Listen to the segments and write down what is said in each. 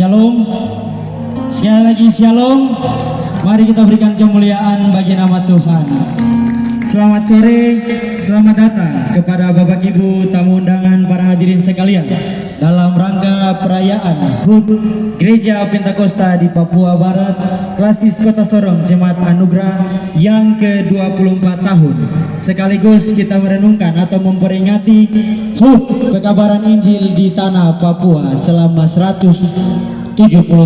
Shalom. Sekali lagi shalom. Mari kita berikan kemuliaan bagi nama Tuhan. Selamat sore, selamat datang kepada Bapak Ibu tamu undangan para hadirin sekalian dalam rangka perayaan HUT Gereja Pentakosta di Papua Barat Klasis Kota Sorong Jemaat Anugerah yang ke-24 tahun. Sekaligus kita merenungkan atau memperingati HUT pekabaran Injil di tanah Papua selama 170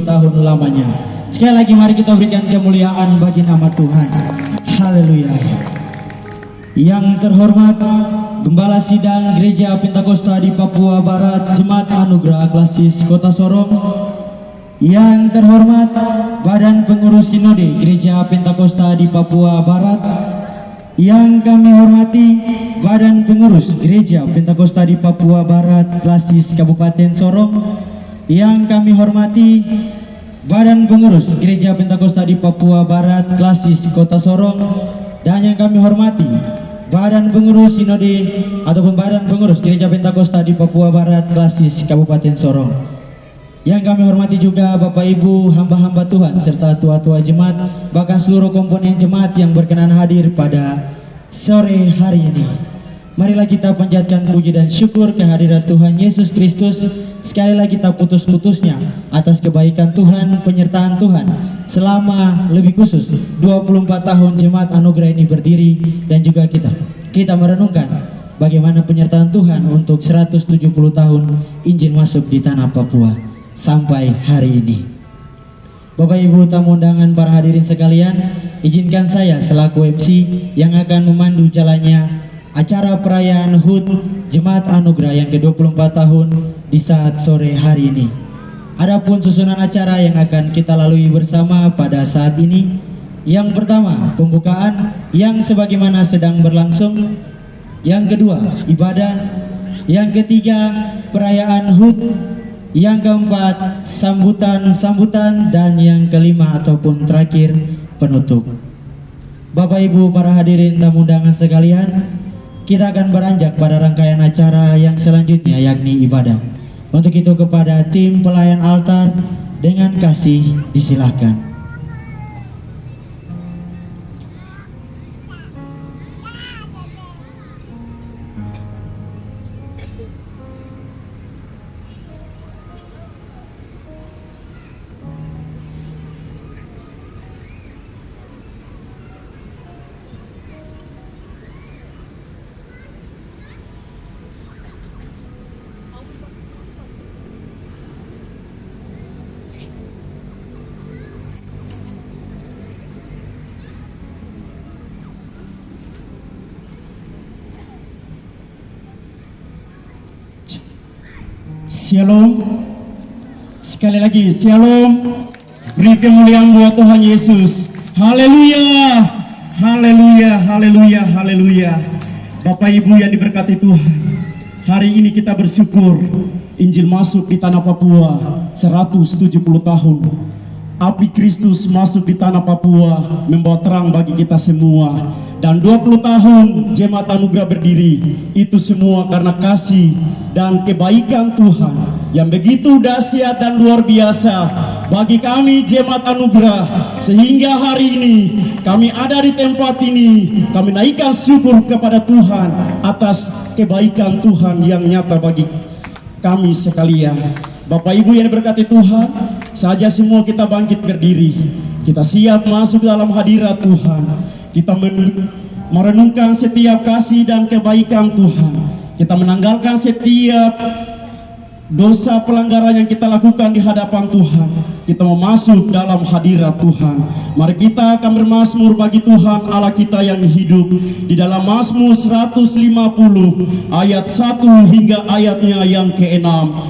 tahun lamanya. Sekali lagi mari kita berikan kemuliaan bagi nama Tuhan. Haleluya. Yang terhormat Gembala Sidang Gereja Pentakosta di Papua Barat Jemaat Anugerah Klasis Kota Sorong, yang terhormat Badan Pengurus Sinode Gereja Pentakosta di Papua Barat, yang kami hormati Badan Pengurus Gereja Pentakosta di Papua Barat Klasis Kabupaten Sorong, yang kami hormati Badan Pengurus Gereja Pentakosta di Papua Barat Klasis Kota Sorong, dan yang kami hormati Badan Pengurus Sinode ataupun Badan Pengurus Gereja Pentakosta di Papua Barat Klasis Kabupaten Sorong. Yang kami hormati juga Bapak Ibu hamba-hamba Tuhan serta tua-tua jemaat, bahkan seluruh komponen jemaat yang berkenan hadir pada sore hari ini. Marilah kita panjatkan puji dan syukur kehadiran Tuhan Yesus Kristus. Sekali lagi kita putus-putusnya atas kebaikan Tuhan, penyertaan Tuhan selama lebih khusus 24 tahun Jemaat Anugerah ini berdiri, dan juga kita merenungkan bagaimana penyertaan Tuhan untuk 170 tahun Injil masuk di tanah Papua sampai hari ini. Bapak Ibu tamu undangan, para hadirin sekalian, izinkan saya selaku MC yang akan memandu jalannya acara perayaan HUT Jemaat Anugerah yang ke-24 tahun di saat sore hari ini. Adapun susunan acara yang akan kita lalui bersama pada saat ini, yang pertama pembukaan yang sebagaimana sedang berlangsung, yang kedua ibadah, yang ketiga perayaan HUT, yang keempat sambutan, dan yang kelima ataupun terakhir penutup. Bapak Ibu para hadirin tamu undangan sekalian, kita akan beranjak pada rangkaian acara yang selanjutnya, yakni ibadah. Untuk itu kepada tim pelayan altar dengan kasih disilahkan. Shalom. Sekali lagi shalom. Beri kemuliaan buat Tuhan Yesus. Haleluya. Haleluya, haleluya, haleluya. Bapak Ibu yang diberkati Tuhan, hari ini kita bersyukur Injil masuk di tanah Papua 170 tahun. Api Kristus masuk di tanah Papua membawa terang bagi kita semua. Dan 20 tahun Jemaat Anugerah berdiri, itu semua karena kasih dan kebaikan Tuhan yang begitu dahsyat dan luar biasa bagi kami Jemaat Anugerah. Sehingga hari ini kami ada di tempat ini, kami naikkan syukur kepada Tuhan atas kebaikan Tuhan yang nyata bagi kami sekalian. Bapak Ibu yang diberkati Tuhan, saja semua kita bangkit berdiri. Kita siap masuk dalam hadirat Tuhan. Kita merenungkan setiap kasih dan kebaikan Tuhan. Kita menanggalkan setiap dosa pelanggaran yang kita lakukan di hadapan Tuhan. Kita mau masuk dalam hadirat Tuhan. Mari kita akan bermazmur bagi Tuhan Allah kita yang hidup. Di dalam Mazmur 150 ayat 1 hingga ayatnya yang ke-6.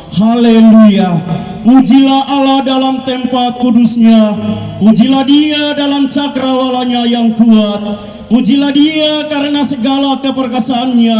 Haleluya. Pujilah Allah dalam tempat kudusnya. Pujilah Dia dalam cakrawalanya yang kuat. Pujilah Dia karena segala keperkasaannya.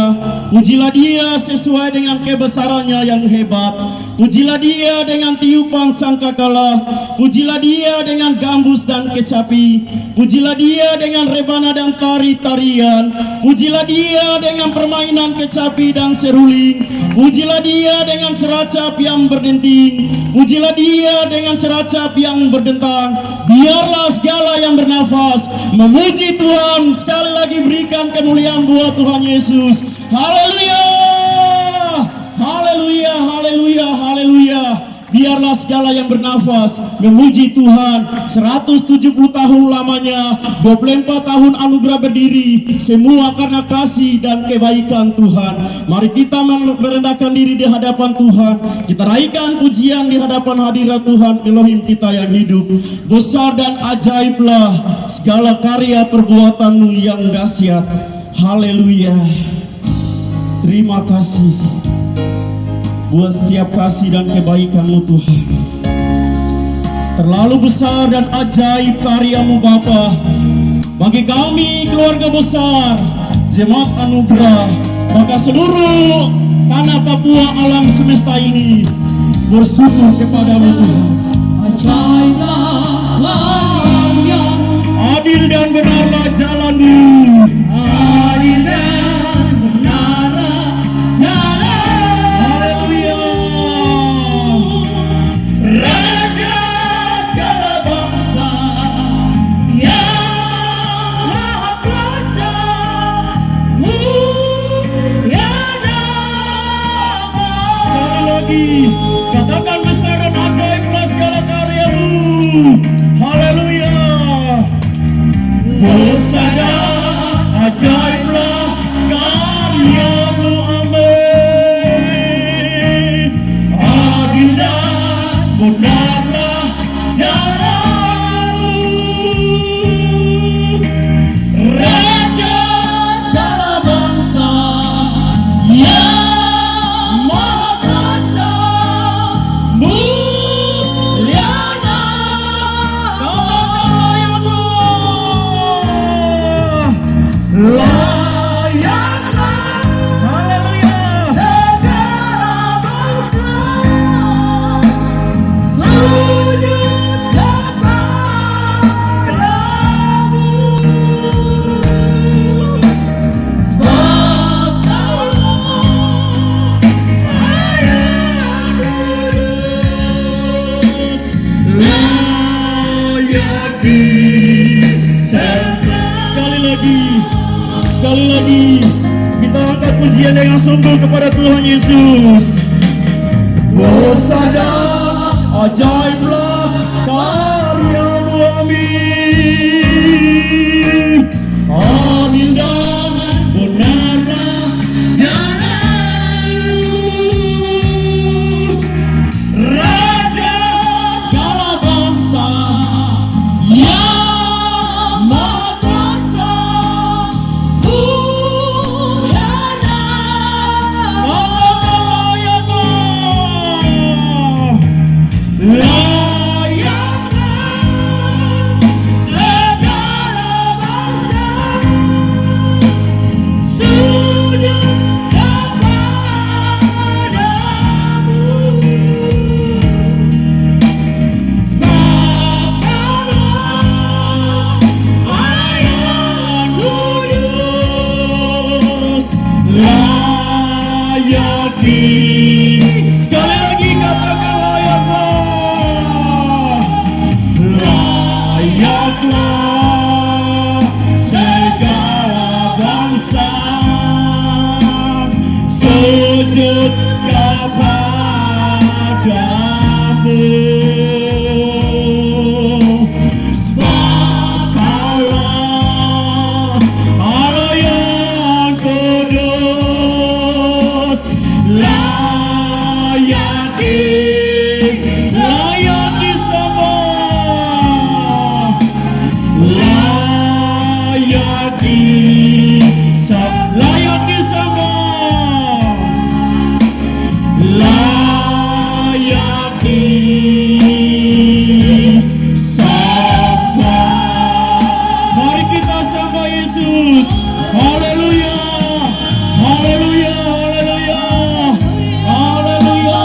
Pujilah Dia sesuai dengan kebesarannya yang hebat. Pujilah Dia dengan tiupan sangkakala, pujilah Dia dengan gambus dan kecapi, pujilah Dia dengan rebana dan tari-tarian, pujilah Dia dengan permainan kecapi dan seruling, pujilah Dia dengan ceracap yang berdenting, pujilah Dia dengan ceracap yang berdentang. Biarlah segala yang bernafas memuji Tuhan. Sekali lagi berikan kemuliaan buat Tuhan Yesus. Haleluya, haleluya, haleluya, haleluya. Biarlah segala yang bernafas memuji Tuhan. 170 tahun lamanya, 24 tahun anugerah berdiri, semua karena kasih dan kebaikan Tuhan. Mari kita merendahkan diri di hadapan Tuhan. Kita raikan pujian di hadapan hadirat Tuhan Elohim kita yang hidup. Besar dan ajaiblah segala karya perbuatan-Mu yang dahsyat. Haleluya. Terima kasih buat setiap kasih dan kebaikan-Mu Tuhan. Terlalu besar dan ajaib karya-Mu Bapa. Bagi kami keluarga besar Jemaat Anugerah, maka seluruh tanah Papua alam semesta ini bersyukur kepada-Mu Tuhan. Ajaiblah yang Adil dan benarlah jalan-Mu. adil dan benar jalan. Haleluya. Raja segala bangsa yang maha kuasa, mulia nama. Sekali lagi katakan besar dan ajaiblah segala karya-Mu. Haleluya. Besar dan ajaiblah karya-Mu. Amin. Adil dan benarlah jalan-Mu. Raja segala bangsa yang maha kuasa, mulia Katakanlah ya Allah. Layaklah. Haleluya. segala bangsa sujud kepadamu. Sebab Kaulah yang kudus, Layak disembah. Sekali lagi kita angkat pujian dengan sungguh kepada Tuhan Yesus. Besar dan ajaiblah karya-Mu. Amin. Adil dan benarlah jalan-Mu. Raja segala bangsa yang maha kuasa, mulia nama. katakanlah ya Allah. Layaklah segala bangsa sujud kepadamu. Sebab Kaulah yang kudus, Layak sekali lagi katakanlah ya Allah. Layaklah segala bangsa sujud kepadamu. Sebab Kaulah Allah yang kudus, layak disembah, layak disembah, layak disembah. Mari kita sembah Yesus. Haleluya, haleluya, haleluya, haleluya.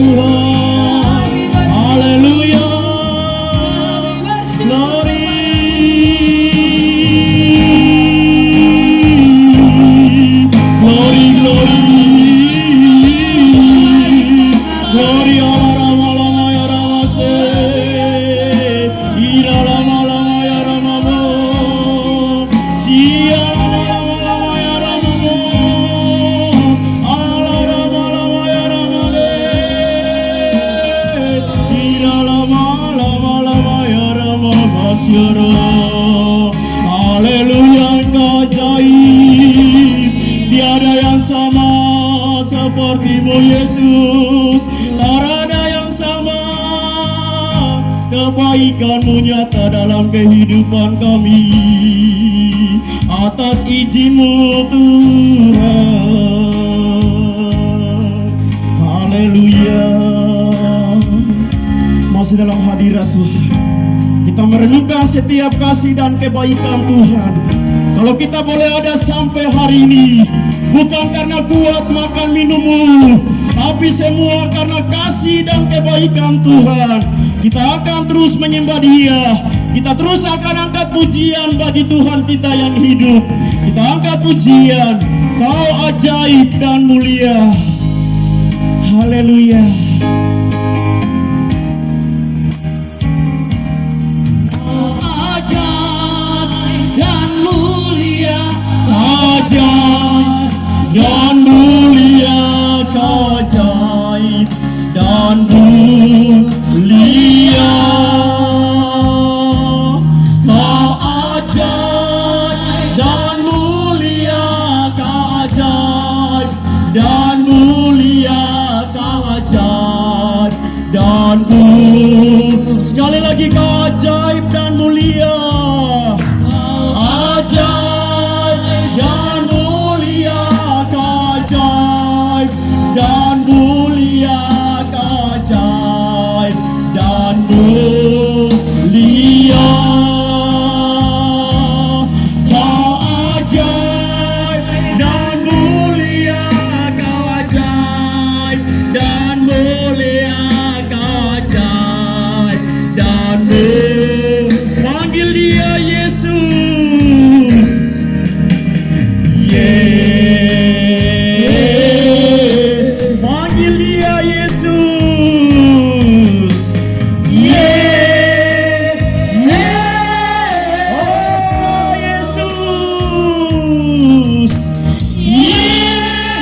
Tuhan. Haleluya. Glory. Glory, glory. Glory Allah Rama Lama ya Rama se. Ira Lama Lama ya Rama mo. Sia Lama Lama ya Rama mo. Allah Rama Lama ya Rama le. Ira Lama Lama Lama ya Rama masyara. Haleluya, Engkau ajaib. Tiada yang sama sepertimu Yesus. Tak ada yang sama. Kebaikanmu nyata dalam kehidupan kami. Atas izinmu Tuhan. Haleluya. Masih dalam hadirat Tuhan, kita merenungkan setiap kasih dan kebaikan Tuhan. Kalau kita boleh ada sampai hari ini, bukan karena kuat makan minummu, tapi semua karena kasih dan kebaikan Tuhan. Kita akan terus menyembah Dia. Kita terus akan angkat pujian bagi Tuhan kita yang hidup. Kita angkat pujian. Kau ajaib dan mulia. Haleluya. Ajaib dan mulia, Kau ajaib dan mulia. Kau ajaib dan mulia, Kau ajaib dan mulia, Kau ajaib dan mulia. Sekali lagi, Kau ajaib dan mulia. Ajaib dan mulia, Kau ajaib dan mulia, Kau ajaib dan mulia. Kau ajaib dan mulia, Kau ajaib dan mulia, Kau ajaib dan mulia. Panggil Dia Yesus. Panggil Dia Yesus. Oh Yesus. Yesus.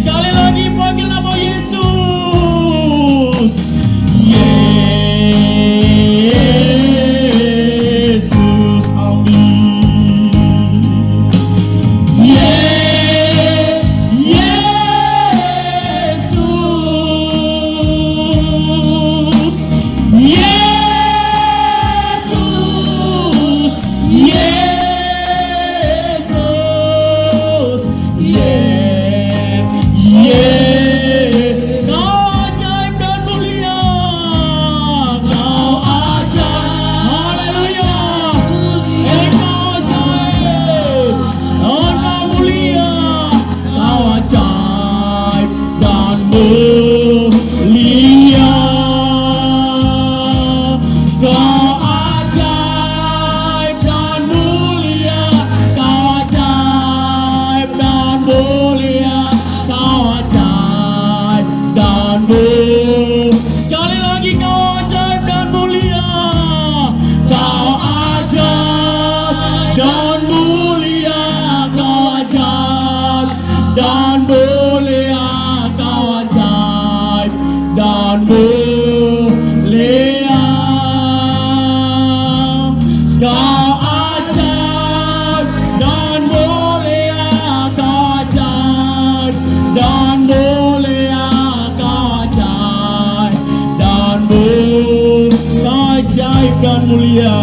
Sekali lagi panggil nama Yesus. Yesus, amin. Sekali lagi, Kau ajaib dan mulia. Kau ajaib dan mulia, Kau ajaib dan mulia, Kau ajaib dan mulia. Kau ajaib dan mulia, Kau ajaib dan mulia, Kau ajaib dan mulia. Kau ajaib dan mulia.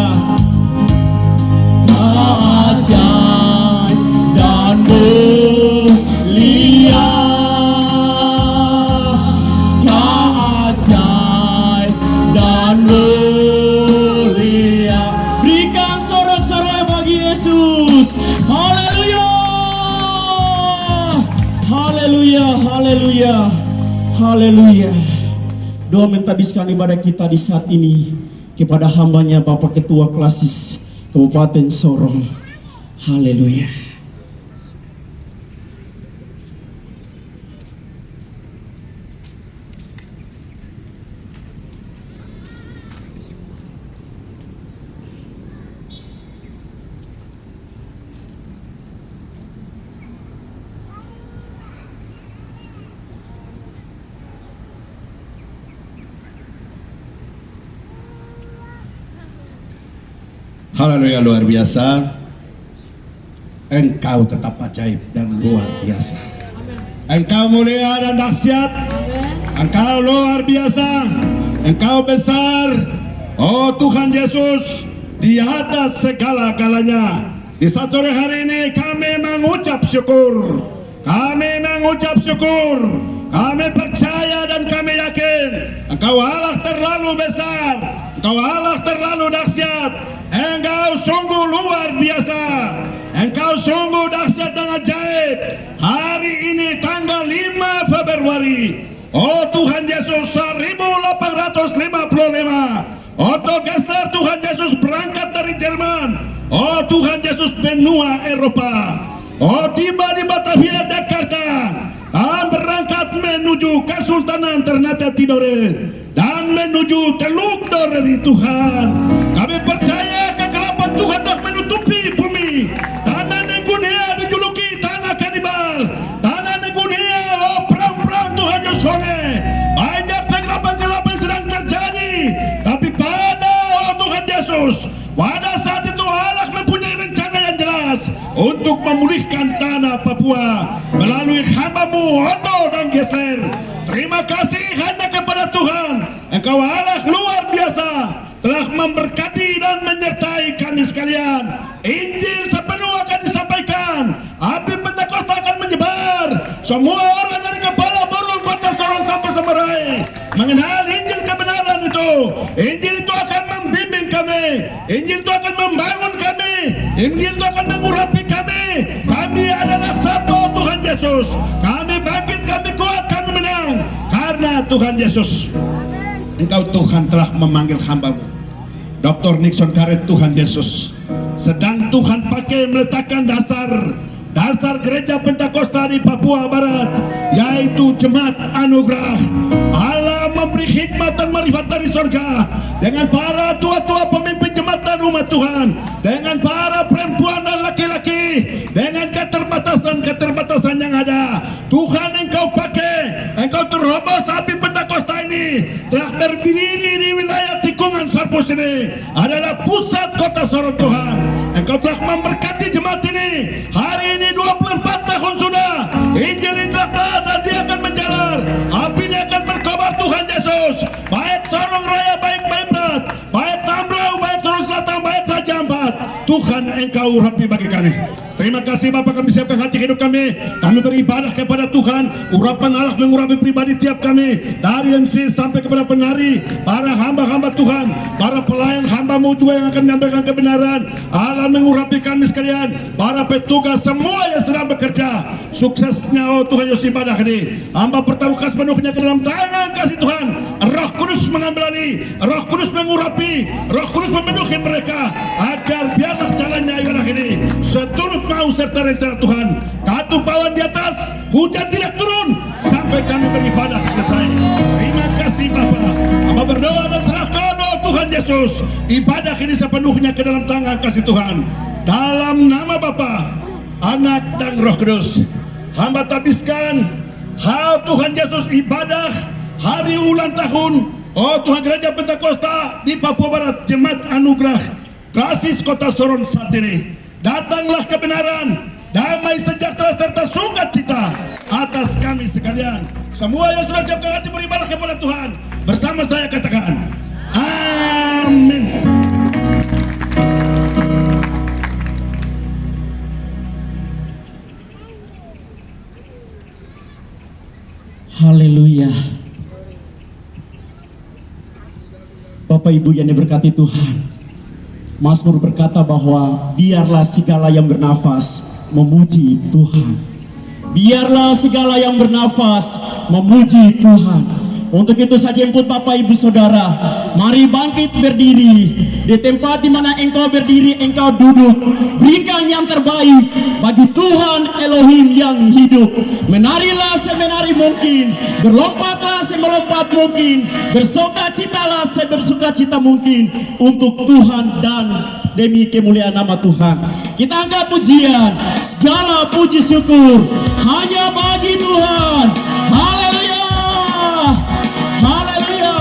Kau ajaib dan mulia. Kau ajaib dan mulia. Haleluya. Doa mentabiskan ibadah kita di saat ini kepada hambanya Bapak Ketua Klasis Kabupaten Sorong. Haleluya. Haleluya, luar biasa. Engkau tetap ajaib dan luar biasa. Engkau mulia dan dahsyat. Engkau luar biasa. Engkau besar. Oh Tuhan Yesus, di atas segala-galanya. Di saat sore hari ini kami mengucap syukur. Kami mengucap syukur. Kami percaya dan kami yakin Engkau Allah terlalu besar. Engkau Allah terlalu dahsyat. Engkau sungguh luar biasa. Engkau sungguh dahsyat dan ajaib. Hari ini tanggal 5 Februari. Oh Tuhan Yesus 1855. Otto Gessler Tuhan Yesus berangkat dari Jerman. Oh Tuhan Yesus benua Eropa. Oh tiba di Batavia Jakarta. Dan berangkat menuju Kesultanan Ternate Tidore. Dan menuju Teluk Dore Tuhan. Kami percaya kegelapan Tuhan dah menutupi bumi. Tanah Negunia dijuluki tanah kanibal. Tanah Negunia, oh perang-perang Tuhan Yesus. Banyak kegelapan-kegelapan sedang terjadi. Tapi pada oh Tuhan Yesus, pada saat itu Allah mempunyai rencana yang jelas untuk memulihkan tanah Papua melalui hamba-Mu Otto dan Gessler. Terima kasih hanya kepada Tuhan. Engkau Allah luar biasa, telah memberkati dan menyertai kami sekalian. Injil sepenuh akan disampaikan. Api Pentakosta akan menyebar. Semua orang dari kepala burung kota Sorong sampai Semerai mengenal Injil kebenaran itu. Injil itu akan membimbing kami. Injil itu akan membangun kami. Injil itu akan mengurapi kami. Kami adalah satu Tuhan Yesus. Kami bangkit, kami kuat, kami menang. Karena Tuhan Yesus, Engkau Tuhan telah memanggil hamba-Mu Dr. Nixon Karet. Tuhan Yesus sedang Tuhan pakai meletakkan dasar gereja Pentakosta di Papua Barat, yaitu Jemaat Anugerah. Allah memberi hikmat dan marifat dari surga dengan para tua-tua pemimpin jemaat dan umat Tuhan, dengan para perempuan dan laki-laki, dengan keterbatasan yang ada. Tuhan Engkau pakai, Engkau terobos api Pentakosta ini telah berdiri di wilayah tikungan Sarpus ini adalah pusat kota Sorong. Tuhan Engkau telah memberkati jemaat ini. Hari ini 24 tahun sudah Injil ini telah dan dia akan menjalar. Apinya akan berkobar Tuhan Yesus. Baik Sorong Raya, baik Barat, baik Tambrau, baik Sorong Selatan, baik Raja Ampat. Tuhan Engkau urapi bagi kami. Terima kasih Bapak, kami siapkan hati hidup kami. Kami beribadah kepada Tuhan. Urapan Allah mengurapi pribadi tiap kami. Dari MC sampai kepada penari, para hamba-hamba Tuhan, para pelayan hamba-Mu juga yang akan menyampaikan kebenaran. Allah mengurapi kami sekalian. Para petugas semua yang sedang bekerja. Suksesnya oh Tuhan Yesus ibadah ini. Hamba pertaruhkan sepenuhnya ke dalam tangan kasih Tuhan. Roh Kudus mengambil alih. Roh Kudus mengurapi. Roh Kudus memenuhi mereka. Agar biarlah jalannya ibadah ini seturut mau serta rencana Tuhan. Katupawan di atas, hujan tidak turun sampai kami beribadah selesai. Terima kasih Bapa. Hamba berdoa dan serahkan oh Tuhan Yesus ibadah ini sepenuhnya ke dalam tangan kasih Tuhan. Dalam nama Bapa, Anak dan Roh Kudus. Hamba tabiskan hal Tuhan Yesus ibadah hari ulang tahun oh Tuhan Gereja Pentakosta di Papua Barat, Jemaat Anugerah Klasis Kota Sorong saat ini. Datanglah kebenaran, damai sejahtera serta sukacita atas kami sekalian. Semua yang sudah siapkan hati beribadah kepada Tuhan, bersama saya katakan amin. Haleluya. Bapak Ibu yang diberkati Tuhan, Mazmur berkata bahwa biarlah segala yang bernafas memuji Tuhan. Biarlah segala yang bernafas memuji Tuhan. Untuk itu saya jemput Bapak Ibu Saudara, mari bangkit berdiri. Di tempat di mana engkau berdiri, engkau duduk. Berikan yang terbaik bagi Tuhan Elohim yang hidup. Menarilah semenari mungkin, berlompatlah semelompat mungkin, bersukacitalah sebersukacita mungkin untuk Tuhan dan demi kemuliaan nama Tuhan. Kita angkat pujian, segala puji syukur hanya bagi Tuhan. Haleluya, haleluya.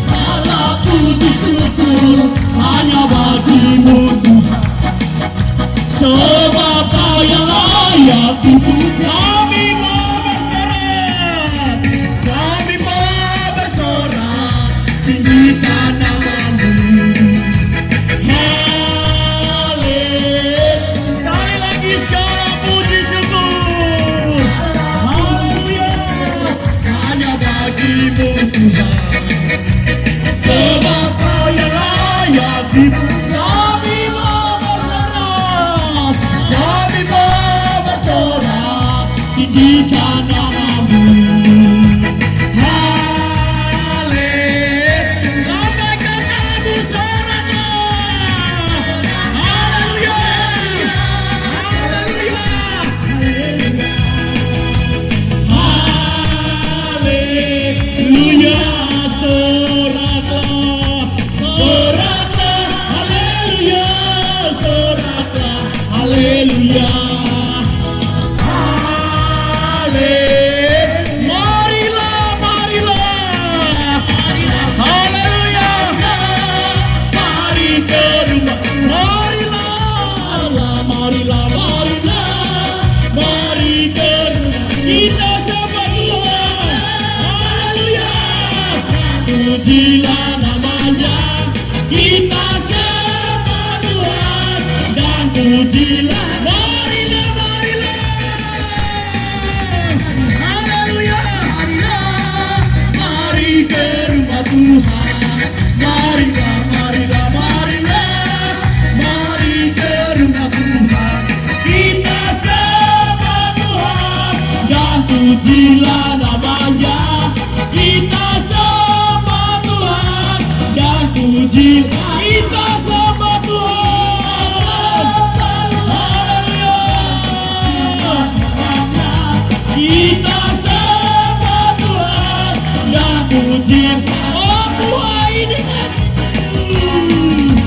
Segala puji syukur hanya bagimu Tuhan. Sebab Kau yang layak dipuji. Kami mau bersorak, kami mau bersorak, tinggikan nama-Mu. Haleluya. Sekali lagi segala puji syukur. Haleluya. Hanya bagimu Tuhan. Sebab Kau yang layak dipuji. Kami mau bersorak, kami mau bersorak, tinggikan nama-Mu. Haleluya. Lambaikan tanganmu soraknya. Haleluya. Haleluya. Haleluya. Soraklah, soraklah. Haleluya. Soraklah. Haleluya. Marilah, marilah. Haleluya. Mari ke rumah. Marilah, marilah, marilah. Mari ke rumah. Kita sembah Tuhan. Haleluya. Pujilah namanya. Kita sembah Tuhan dan pujilah. Marilah, marilah. Haleluya. Mari ke rumah Tuhan. Marilah, marilah, marilah. Mari ke rumah Tuhan. Kita sembah Tuhan dan pujilah namanya. Kita sembah Tuhan dan pujilah. Kita sembah Tuhan. Haleluya. Kita sembah Tuhan dan puji. Oh Tuhan ini negeriku.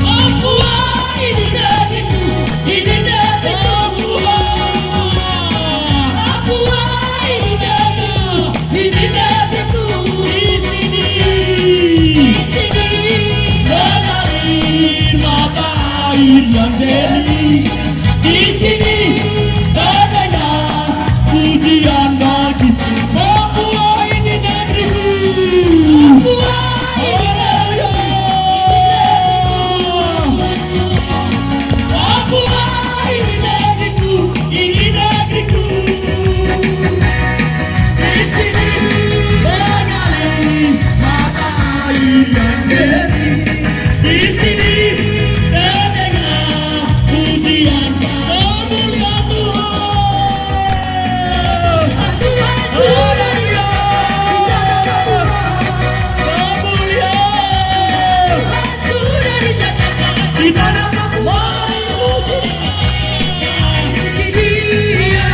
Oh Tuhan ini negeriku. Ini negeriku Tuhan. Oh Tuhan ini negeriku. Ini negeriku. Di sini, di sini mengalir mata air yang jernih. Di sini terdengar pujian bagi Papua ini negeriku. Haleluya. Papua ini negeriku, ini negeriku. Di sini mengalir mata air yang jernih. Di sini terdengar pujian kemuliaan Tuhan. Haleluya. Kemuliaan. Di mana mari puji Dia.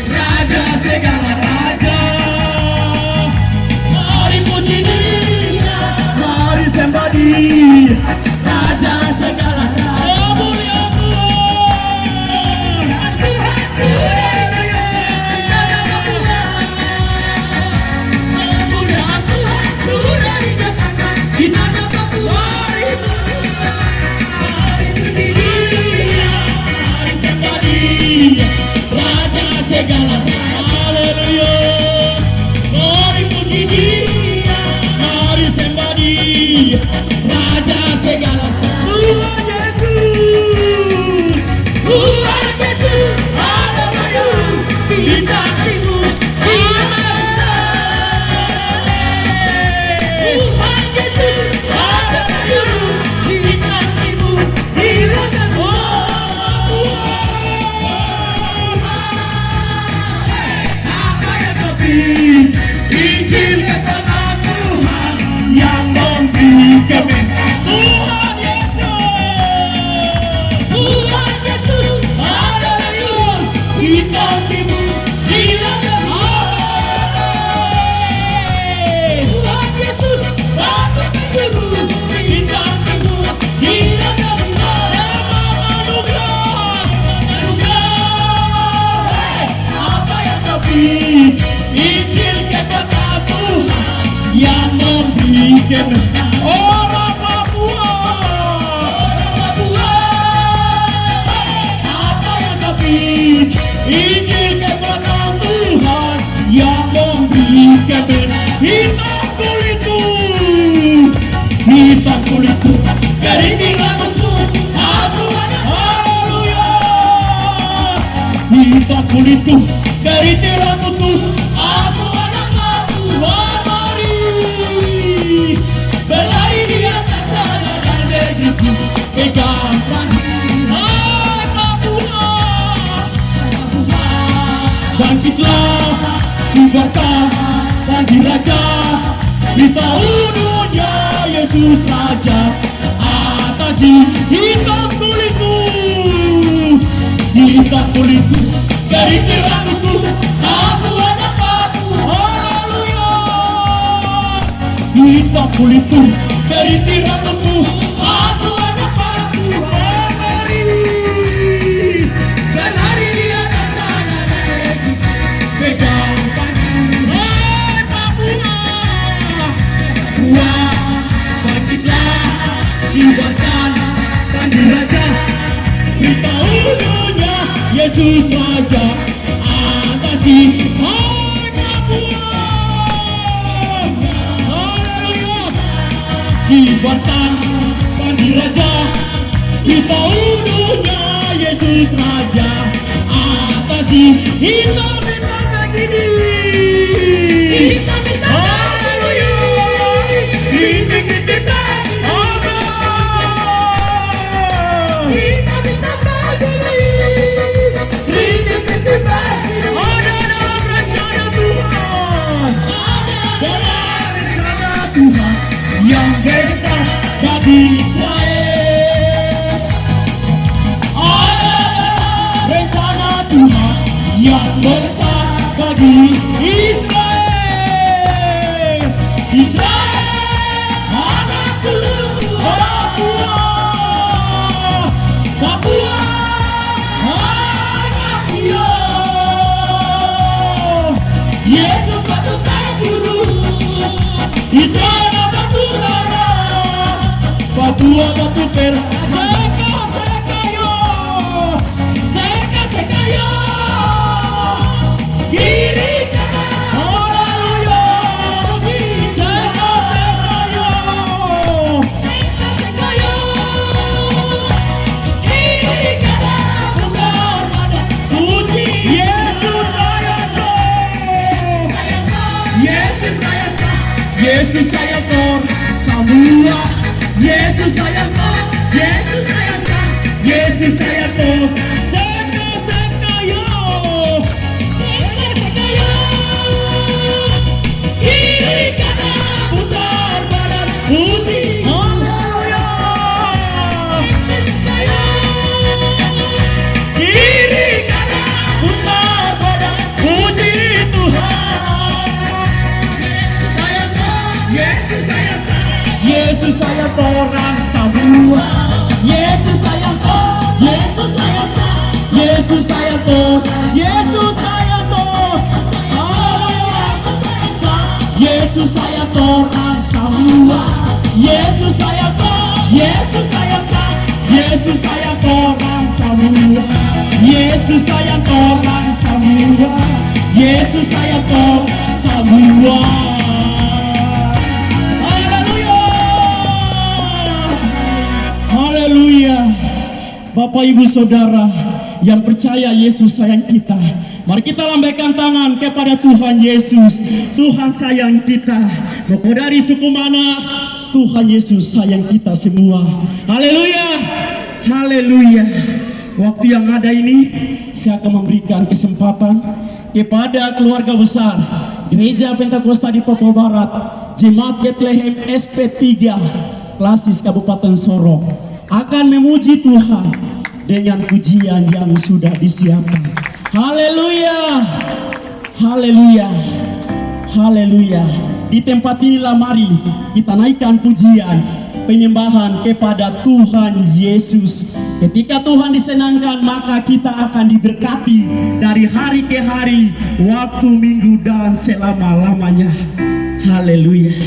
Raja segala raja. Mari puji Dia. Mari sembah Dia. Raja segala raja. Kemuliaan Tuhan. Kemuliaan Tuhan sudah dinyatakan. Di mana mari puji Dia. Mari sembah Dia. Raja segala raja. Haleluya. Mari puji Dia. Mari sembah Dia. Raja segala Tuhan Yesus. Tuhan Yesus. Haleluya. kene. Orang Papua. Apa yang tapi Injil kebenaran Tuhan yang memberikan hitam kulitku, hitam kulitku, keriting rambutku, aku anak haleluya. Hitam kulitku, keriting rambutku, aku anak Tuhan. Mari berlari di atas sana dan negeriku, pegang tangan, hai Papua. Bangkitlah, kibarkan janji Raja, beritahu dunia Yesus Raja. Atasi hitam kulitku, hitam kulitku, keriting rambutku, aku anak Papua. Haleluya. Hitam kulitku, keriting rambutku, aku anak Papua. Mari berlari di atas sana dan pegang tangan, hai Papua. Papua, bangkitlah, kibarkan janji Raja, beritahu dunia Yesus Raja. Atasi hai Papua. Haleluya. Kibarkan janji Raja, beritahu dunia Yesus Raja. Atasi hitam-hitam begini. Haleluya. Hitam-hitam. Amin. Hitam-hitam begini. Ada dalam rencana Tuhan. Dalam rencana Tuhan yang besar bagi Israel. Ada dalam rencana Tuhan yang besar bagi Israel. Israel, anak seluruh Papua. Papua, anak Sion. Yesus batu kayu biru, Israel batu merah, Papua batu perak. Seka yo, kiri kanan, haleluya. Seka yo, kiri kanan, putar badan, puji Yesus sayang kau. Yesus sayang kau, Yesus sayang kau semua. Yesus sayang kau, Yesus sayang kau, Yesus sayang kau. Seka yo, kiri kanan, putar badan, puji haleluya. Kiri kanan, putar badan, puji Tuhan. Yesus sayang kau, Yesus sayang orang semua. Yesus sayang kau, Yesus sayang kau, Yesus sayang kau, Yesus sayang kau. Haleluya. Yesus sayang orang semua. Yesus sayang kau, Yesus sayang kau, Yesus sayang orang semua. Yesus sayang orang semua. Yesus sayang orang semua. Haleluya. Haleluya. Bapak Ibu Saudara yang percaya Yesus sayang kita, mari kita lambaikan tangan kepada Tuhan Yesus. Tuhan sayang kita. Mau dari suku mana, Tuhan Yesus sayang kita semua. Haleluya. Haleluya. Waktu yang ada ini, saya akan memberikan kesempatan kepada keluarga besar Gereja Pentakosta di Papua Barat, Jemaat Bethlehem SP3 Klasis Kabupaten Sorong, akan memuji Tuhan dengan pujian yang sudah disiapkan. Haleluya. Haleluya. Haleluya. Di tempat inilah mari kita naikkan pujian penyembahan kepada Tuhan Yesus. Ketika Tuhan disenangkan, maka kita akan diberkati dari hari ke hari, waktu, minggu, dan selama-lamanya. Haleluya.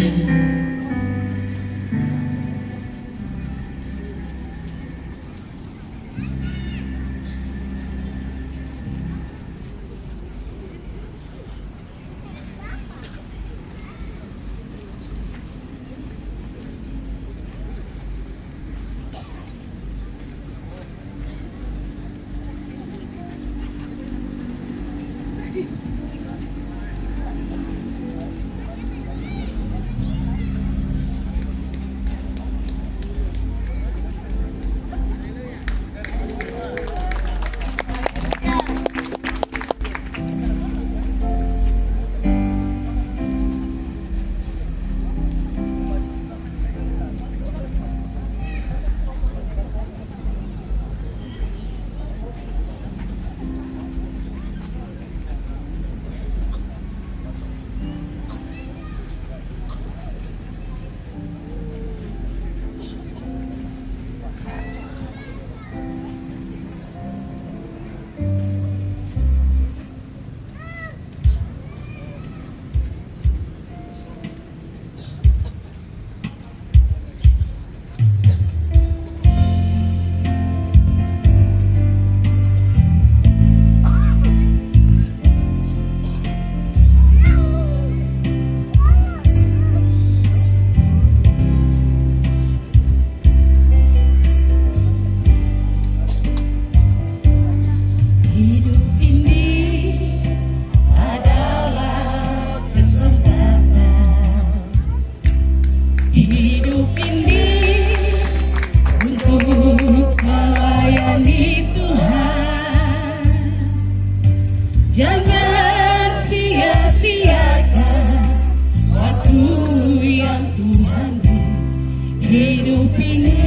hidup ini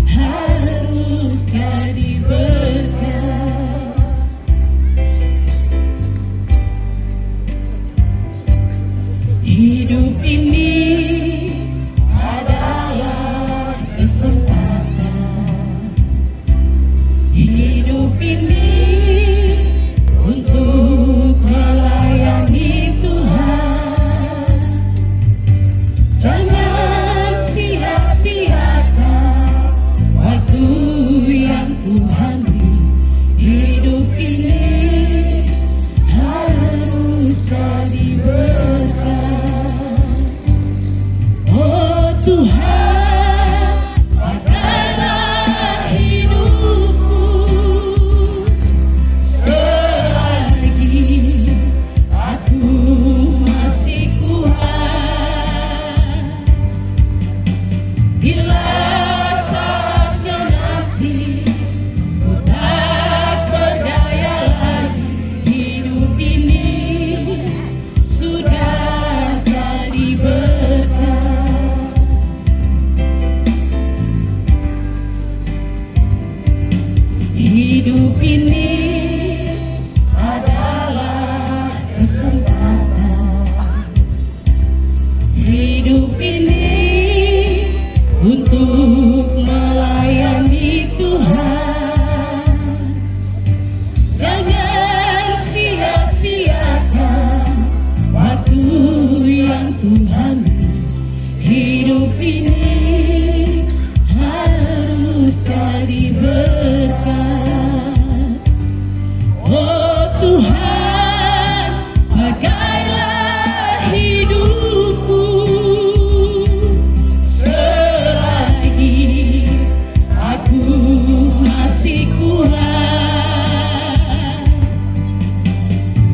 harus jadi berkah. Hidup ini adalah kesempatan. Hidup ini untuk melayani Tuhan. Jangan sia-siakan waktu yang Tuhan beri. Hidup ini harus jadi berkah. Oh Tuhan, pakailah hidupku selagi aku masih kuat. Bila saatnya nanti ku tak berdaya lagi, hidup ini sudah jadi berkah. Hidup ini adalah kesempatan. Hidup ini untuk melayani Tuhan. Jangan sia-siakan waktu yang Tuhan beri. Hidup ini harus jadi berkah. Oh Tuhan, pakailah hidupku selagi aku masih kuat.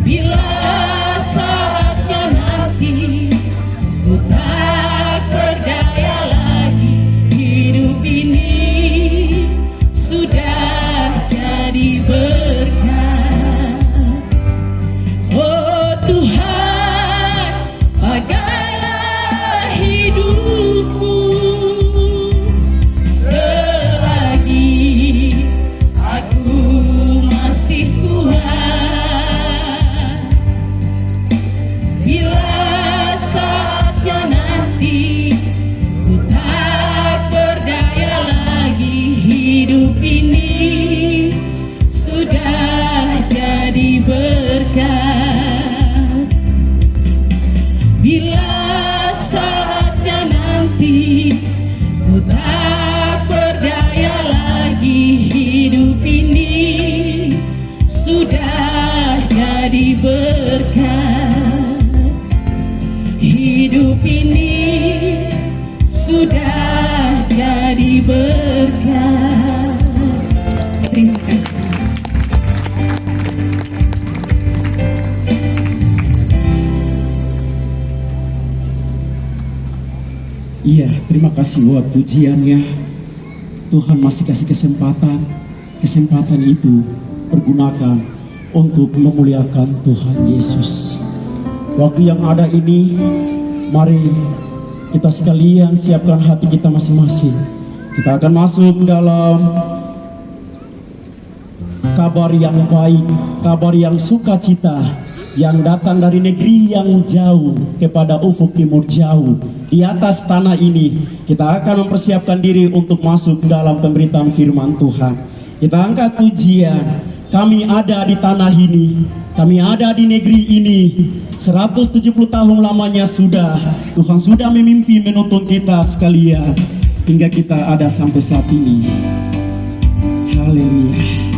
Bila saatnya nanti ku tak berdaya lagi, hidup ini sudah jadi berkah. Oh Tuhan, pakailah hidupku selagi aku masih kuat. Bila saatnya nanti ku tak berdaya lagi, hidup ini sudah jadi berkah. Bila saatnya nanti ku tak berdaya lagi, hidup ini sudah jadi berkah. Hidup ini sudah jadi berkah. Terima kasih. Iya, terima kasih buat pujiannya. Tuhan masih kasih kesempatan. Kesempatan itu pergunakan untuk memuliakan Tuhan Yesus. Waktu yang ada ini, mari kita sekalian siapkan hati kita masing-masing. Kita akan masuk dalam kabar yang baik, kabar yang sukacita, yang datang dari negeri yang jauh kepada ufuk timur jauh. Di atas tanah ini kita akan mempersiapkan diri untuk masuk dalam pemberitaan firman Tuhan. Kita angkat pujian. Kami ada di tanah ini, kami ada di negeri ini. 170 tahun lamanya sudah Tuhan sudah memimpin menuntun kita sekalian hingga kita ada sampai saat ini. Haleluya.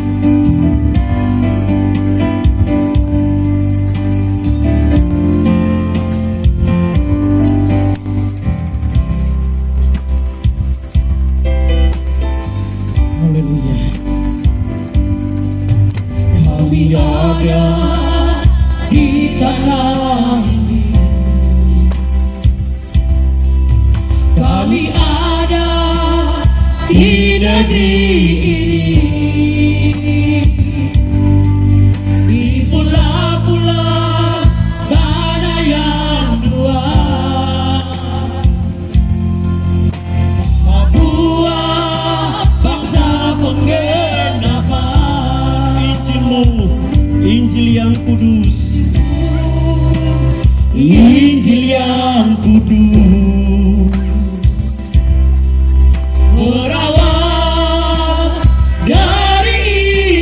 Kami ada di tanah ini, kami ada di negeri ini, di pulau-pulau tanah yang luas. yang kudus, Injil yang kudus, berawal dari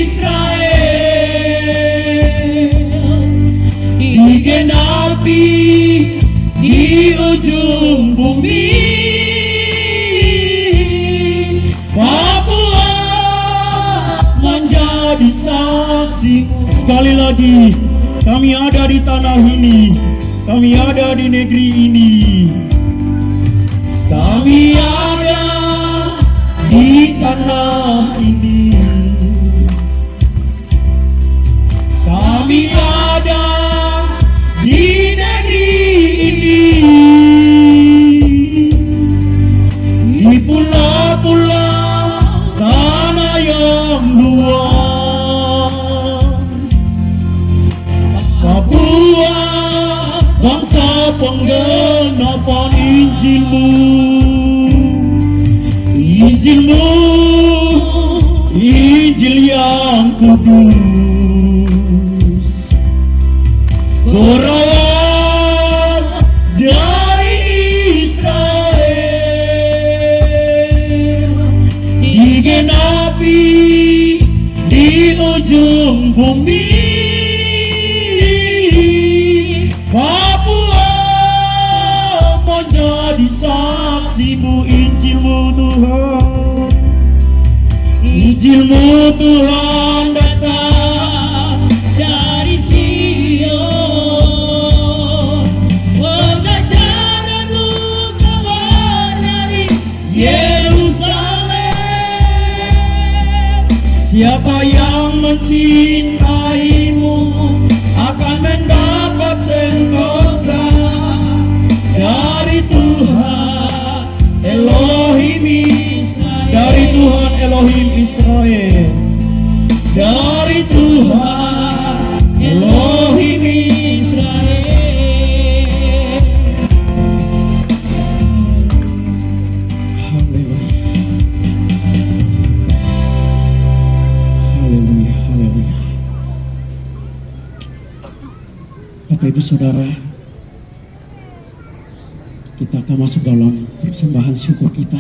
Israel, digenapi di ujung bumi. Papua menjadi saksi. Sekali lagi, kami ada di tanah ini, kami ada di negeri ini, kami ada di tanah ini, kami ada di negeri ini, di pulau-pulau tanah yang luas. Papua, bangsa penggenapan Injilmu, Injilmu, Injil yang kudus, berawal dari Israel, digenapi di ujung bumi. Papua menjadi saksimu, Injilmu Tuhan, Injilmu Tuhan datang dari Sion, pengajaranmu keluar dari Yerusalem. Siapa yang mencintaimu akan mendapat sentosa dari Tuhan Elohim Israel, dari Tuhan Elohim Israel, dari Tuhan Elohim Israel. Haleluya, haleluya. Bapak Ibu Saudara, kita akan masuk dalam persembahan syukur kita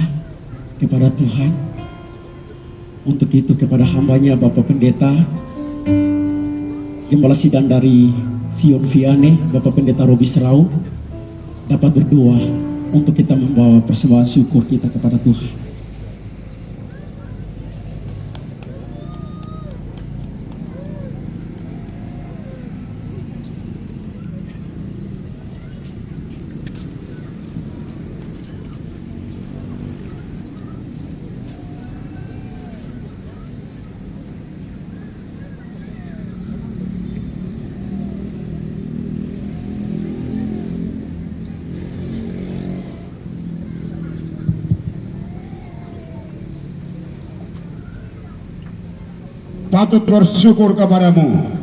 kepada Tuhan. Untuk itu kepada hambanya Bapak Pendeta Gembala Sidang dari Sion Viane, Bapak Pendeta Robi Serau, dapat berdoa untuk kita membawa persembahan syukur kita kepada Tuhan. Patut bersyukur kepadamu.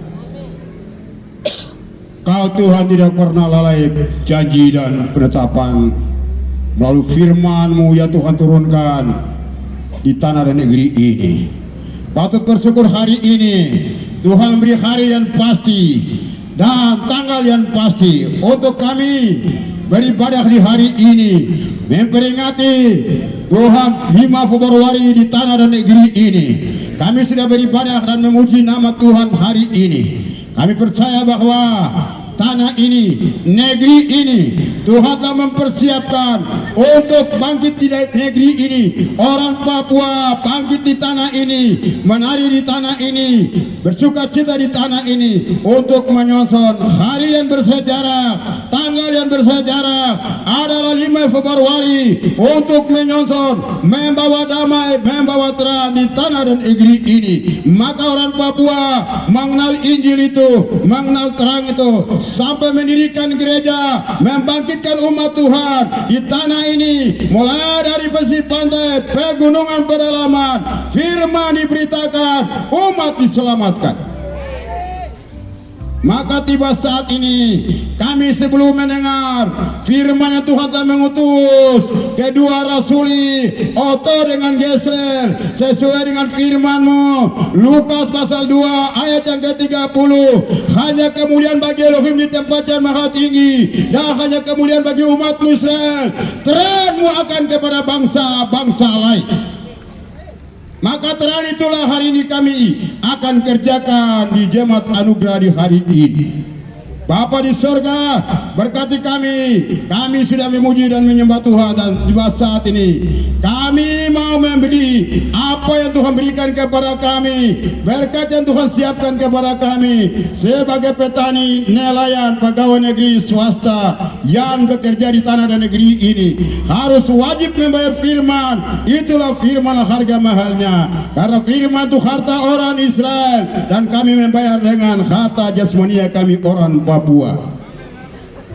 Kau Tuhan tidak pernah lalai janji dan penetapan melalui firman-Mu yang Tuhan turunkan di tanah dan negeri ini. Patut bersyukur hari ini Tuhan beri hari yang pasti dan tanggal yang pasti untuk kami beribadah di hari ini, memperingati Tuhan 5 Februari di tanah dan negeri ini. Kami sudah beribadah dan memuji nama Tuhan hari ini. Kami percaya bahwa tanah ini, negeri ini, Tuhan telah mempersiapkan untuk bangkit di negeri ini. Orang Papua bangkit di tanah ini, menari di tanah ini, bersuka cita di tanah ini untuk menyongsong hari yang bersejarah, tanggal yang bersejarah adalah 5 Februari untuk menyongsong, membawa damai, membawa terang di tanah dan negeri ini. Maka orang Papua mengenal Injil itu, mengenal terang itu, sampai mendirikan gereja, membangkitkan umat Tuhan di tanah ini, mulai dari pesisir pantai, pegunungan, pedalaman. Firman diberitakan, umat diselamatkan. Maka tiba saat ini kami sebelum mendengar firman yang Tuhan telah mengutus kedua rasuli Otto dengan Gesler sesuai dengan firman-Mu Lukas pasal 2 ayat yang ke-30, hanya kemuliaan bagi Elohim di tempat yang maha tinggi dan hanya kemuliaan bagi umat-Mu Israel, terang-Mu akan kepada bangsa-bangsa lain. Maka terang itulah hari ini kami akan kerjakan di Jemaat Anugerah di hari ini. Bapa di surga, berkati kami sudah memuji dan menyembah Tuhan, dan di saat ini kami mau memberi apa yang Tuhan berikan kepada kami, berkat yang Tuhan siapkan kepada kami sebagai petani, nelayan, pegawai negeri swasta yang bekerja di tanah dan negeri ini harus wajib membayar firman. Itulah firman harga mahalnya, karena firman itu harta orang Israel dan kami membayar dengan harta jasmania kami orang Papua.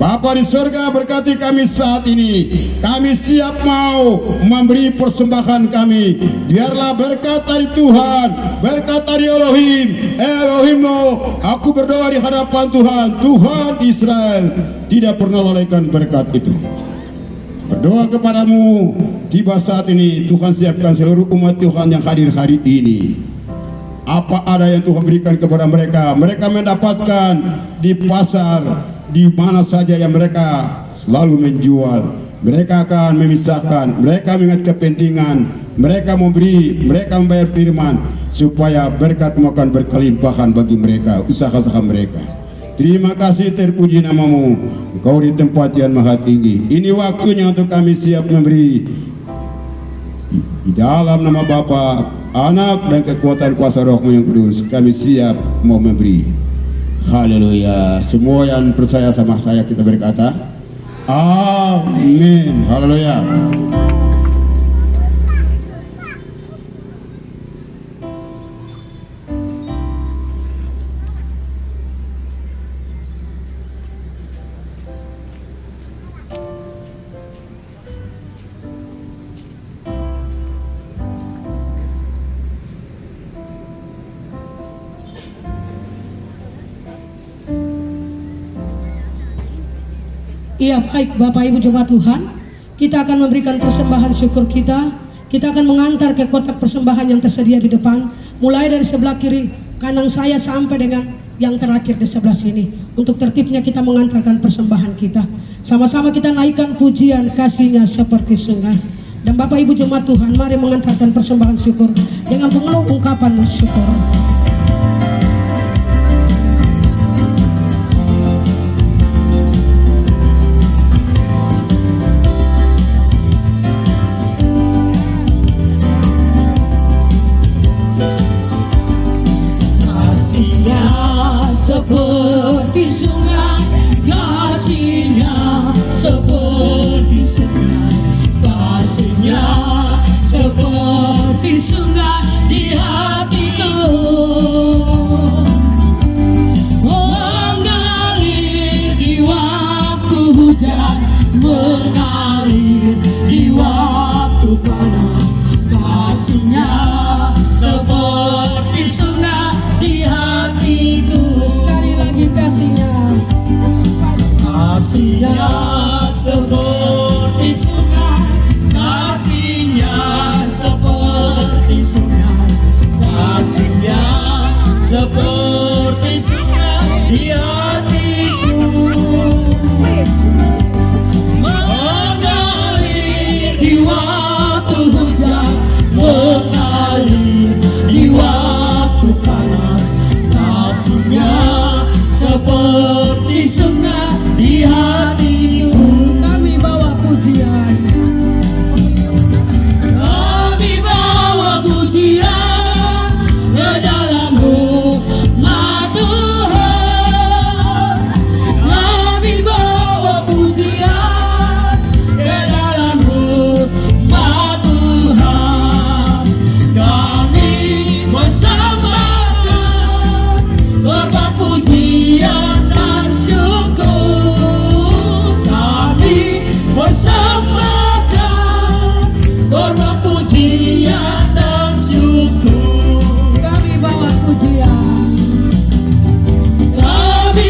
Bapa di surga, berkati kami saat ini. Kami siap mau memberi persembahan kami. Biarlah berkat dari Tuhan, berkat dari Elohim-Mu. Aku berdoa di hadapan Tuhan Israel tidak pernah lalaikan berkat itu. Berdoa kepadamu, tiba saat ini Tuhan siapkan seluruh umat Tuhan yang hadir hari ini. Apa ada yang Tuhan berikan kepada mereka, mereka mendapatkan di pasar, di mana saja yang mereka selalu menjual. Mereka akan memisahkan, mereka mengingat kepentingan, mereka memberi, mereka membayar firman, supaya berkat akan berkelimpahan bagi mereka, usaha-usaha mereka. Terima kasih, terpuji nama-Mu, Engkau di tempat yang maha tinggi. Ini waktunya untuk kami siap memberi di dalam nama Bapa, Anak, dan kekuatan kuasa Roh-Mu yang kudus. Kami siap mau memberi. Haleluya. Semua yang percaya sama saya kita berkata amin. Haleluya. Iya, baik Bapak Ibu jemaat Tuhan, kita akan memberikan persembahan syukur kita. Kita akan mengantar ke kotak persembahan yang tersedia di depan, mulai dari sebelah kiri kanan saya sampai dengan yang terakhir di sebelah sini. Untuk tertibnya kita mengantarkan persembahan kita. Sama-sama kita naikkan pujian kasih-Nya seperti sungai. Dan Bapak Ibu jemaat Tuhan, mari mengantarkan persembahan syukur dengan penuh ungkapan syukur. Seperti sungai, kasih-Nya seperti sungai, kasih-Nya seperti sungai di hatiku, mengalir di waktu hujan, mengalir di waktu panas, kasih-Nya seperti sungai di hatiku. Kasih-Nya seperti sungai, kasih-Nya seperti sungai, kasih-Nya seperti sungai di hatiku, mengalir di waktu hujan, mengalir di waktu panas, kasih-Nya seperti sungai di hatiku. Kami bawa pujian, kami bawa pujian ke dalam rumah Tuhan, kami bawa pujian ke dalam rumah Tuhan, kami bersamakan korban pujian dan syukur, kami bersamakan korban pujian dan syukur, kami bawa pujian, kami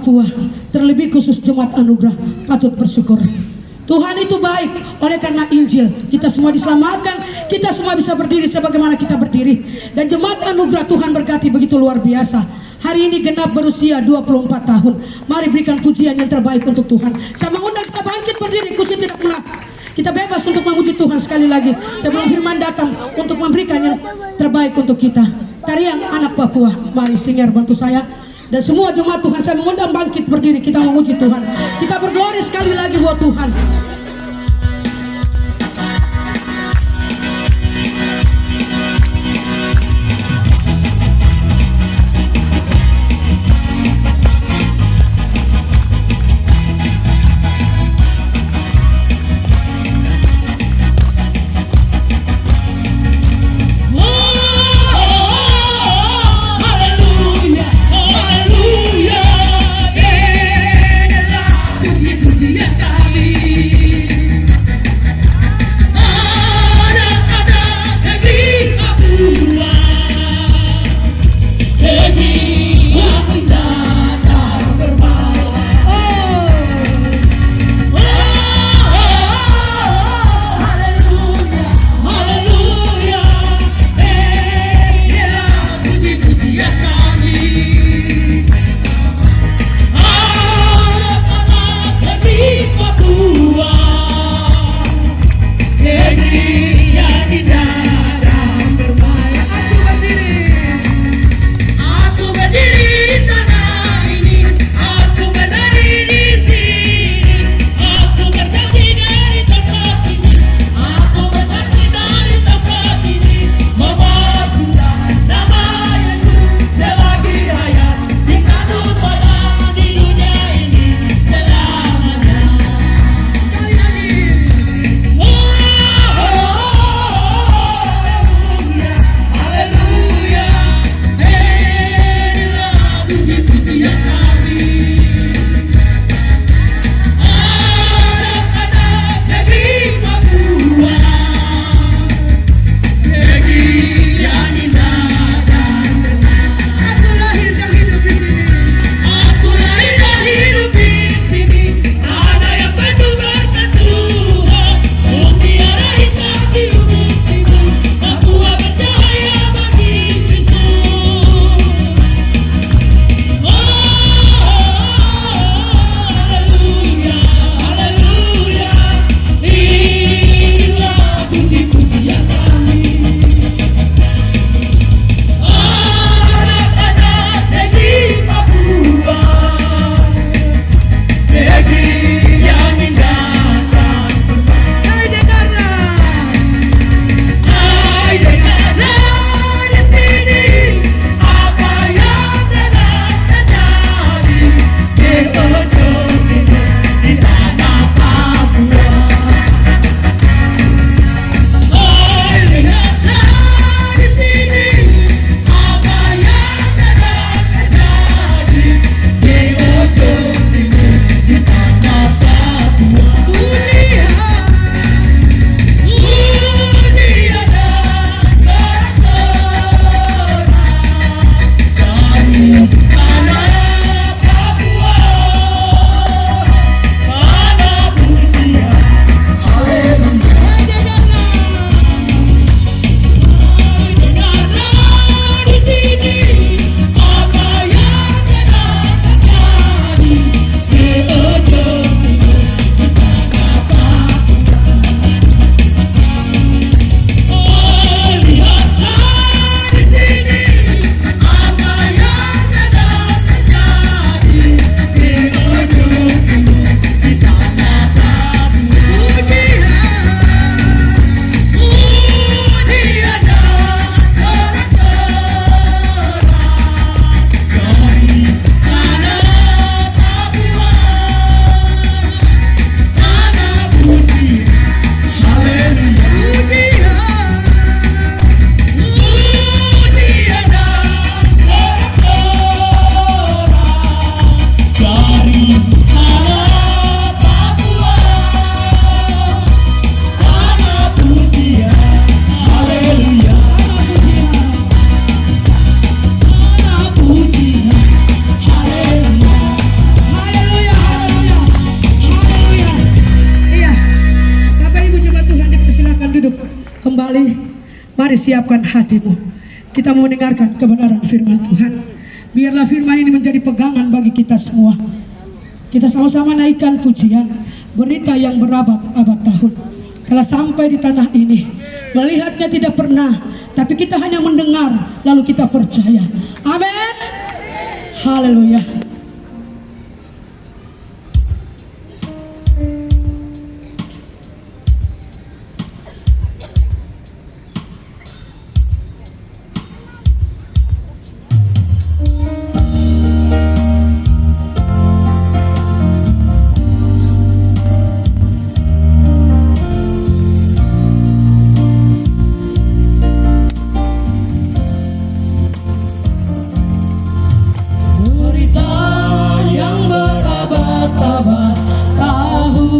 Papua, terlebih khusus Jemaat Anugerah, patut bersyukur. Tuhan itu baik, oleh karena Injil kita semua diselamatkan, kita semua bisa berdiri sebagaimana kita berdiri. Dan Jemaat Anugerah Tuhan berkati begitu luar biasa. Hari ini genap berusia 24 tahun. Mari berikan pujian yang terbaik untuk Tuhan. Saya mengundang kita bangkit berdiri, kursi tidak pernah. Kita bebas untuk memuji Tuhan sekali lagi sebelum firman datang untuk memberikan yang terbaik untuk kita. Tarian anak Papua, mari singer bantu saya. Dan semua jemaat Tuhan, saya mengundang bangkit berdiri, kita memuji Tuhan. Kita berglori sekali lagi buat Tuhan. Haleluya, haleluya, puji-pujian kami. kembali. Mari siapkan hatimu. Kita mau mendengarkan kebenaran firman Tuhan. Biarlah firman ini menjadi pegangan bagi kita semua. Kita sama-sama naikkan pujian. Berita yang berabad-abad tahun telah sampai di tanah ini. Melihatnya tidak pernah, tapi kita hanya mendengar, lalu kita percaya. Amin. Haleluya. Berita yang berabad-abad tahun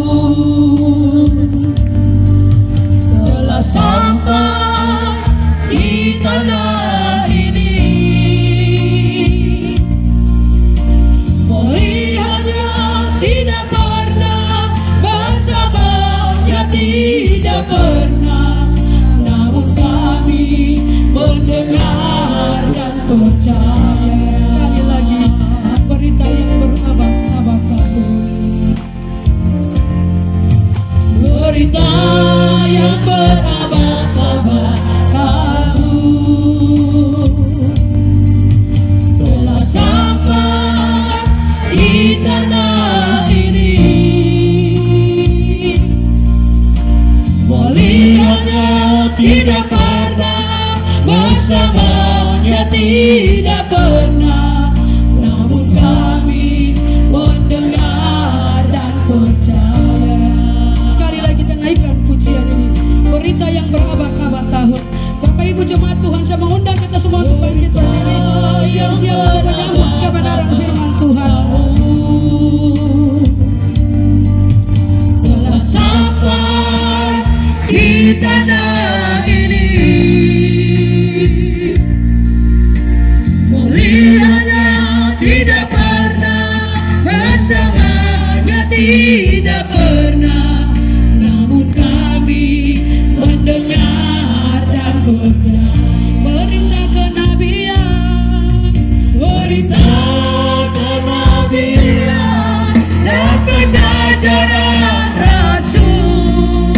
telah sampai di tanah ini. Melihatnya tidak pernah, bersamanya tidak pernah, namun kami mendengar dan percaya. Sekali lagi, berita yang berabad-abad tahun. Berita yang berabad-abad tahun telah sampai di tanah ini. Melihatnya tidak pernah, bersamanya tidak pernah, namun kami mendengar dan percaya. Sekali lagi kita naikkan pujian ini. Berita yang berabad-abad tahun. Bapak Ibu jemaat Tuhan, saya mengundang kita semua untuk bangkit berdiri. Yang siap menyambut kebenaran firman Tuhan. Telah sampai di tanah ini. Melihatnya tidak pernah, bersamanya tidak pernah, namun kami mendengar dan percaya. Berita kenabian, Berita kenabian dan pengajaran Rasul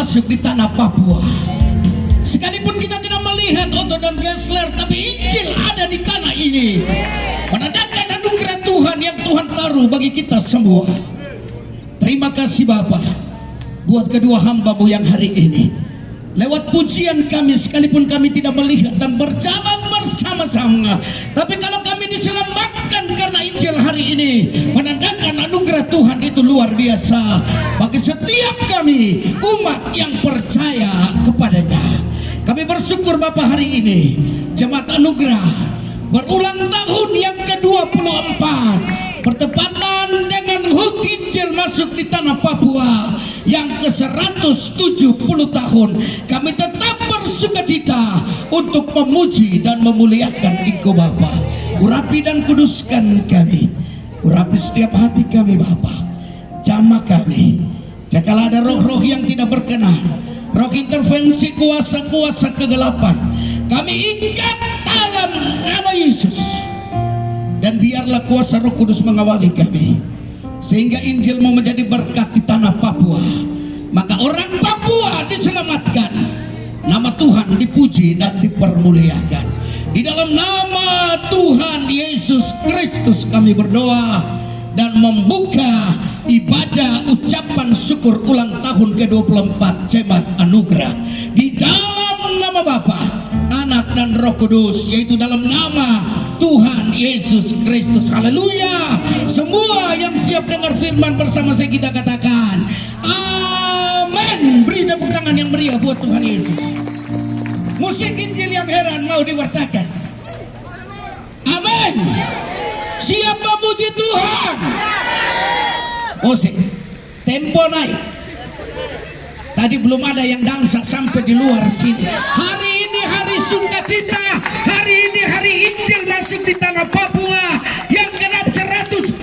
masuk di tanah Papua. Sekalipun kita tidak melihat Otto dan Gessler, tapi Injil ada di tanah ini, menandakan anugerah Tuhan yang Tuhan taruh bagi kita semua. Terima kasih Bapa buat kedua hamba-Mu yang hari ini. Lewat pujian kami, sekalipun kami tidak melihat dan berjalan bersama-sama, tapi kalau kami diselamatkan karena Injil hari ini, menandakan anugerah Tuhan itu luar biasa bagi setiap kami umat yang percaya kepadanya. Kami bersyukur Bapak hari ini Jemaat Anugerah berulang tahun yang ke-24, bertepatan dengan HUT Injil masuk di tanah Papua yang ke-170 tahun. Kami tetap bersukacita untuk memuji dan memuliakan Engkau Bapa. Urapi dan kuduskan kami, urapi setiap hati kami Bapa, jamah kami. Jikalau ada roh-roh yang tidak berkenan, roh intervensi kuasa-kuasa kegelapan, kami ikat dalam nama Yesus. Dan biarlah kuasa Roh Kudus mengawali kami, sehingga Injil-Mu menjadi berkat di tanah Papua. Maka orang Papua diselamatkan, nama Tuhan dipuji dan dipermuliakan. Di dalam nama Tuhan Yesus Kristus kami berdoa dan membuka ibadah ucapan syukur ulang tahun ke-24 Jemaat Anugerah. Di dalam nama Bapa, Anak dan Roh Kudus, yaitu dalam nama Tuhan Yesus Kristus. Haleluya. Semua yang siap dengar firman bersama saya kita katakan amin. Beri tepuk tangan yang meriah buat Tuhan Yesus. Musik Injil yang heran mau diwartakan. Amin. Siap memuji Tuhan. Musik tempo naik. Tadi belum ada yang dansa sampai di luar sini. Hari ini hari sukacita, hari ini hari Injil masuk di tanah Papua yang genap 170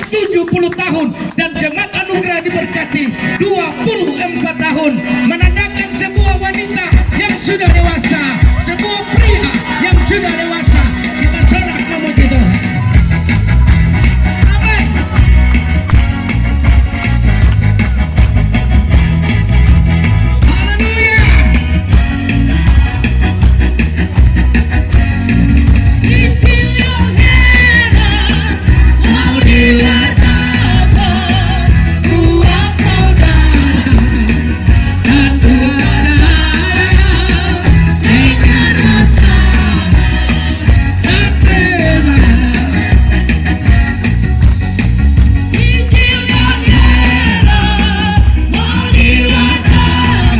tahun, dan Jemaat Anugerah diberkati 24 tahun, menandakan sebuah wanita yang sudah dewasa, sebuah pria yang sudah dewasa. Kita sorak memuji Tuhan. Amin. Injil yang heran mau diwartakan buat saudara dan buat saya. Dengar sekarang dan terima. Injil yang heran mau diwartakan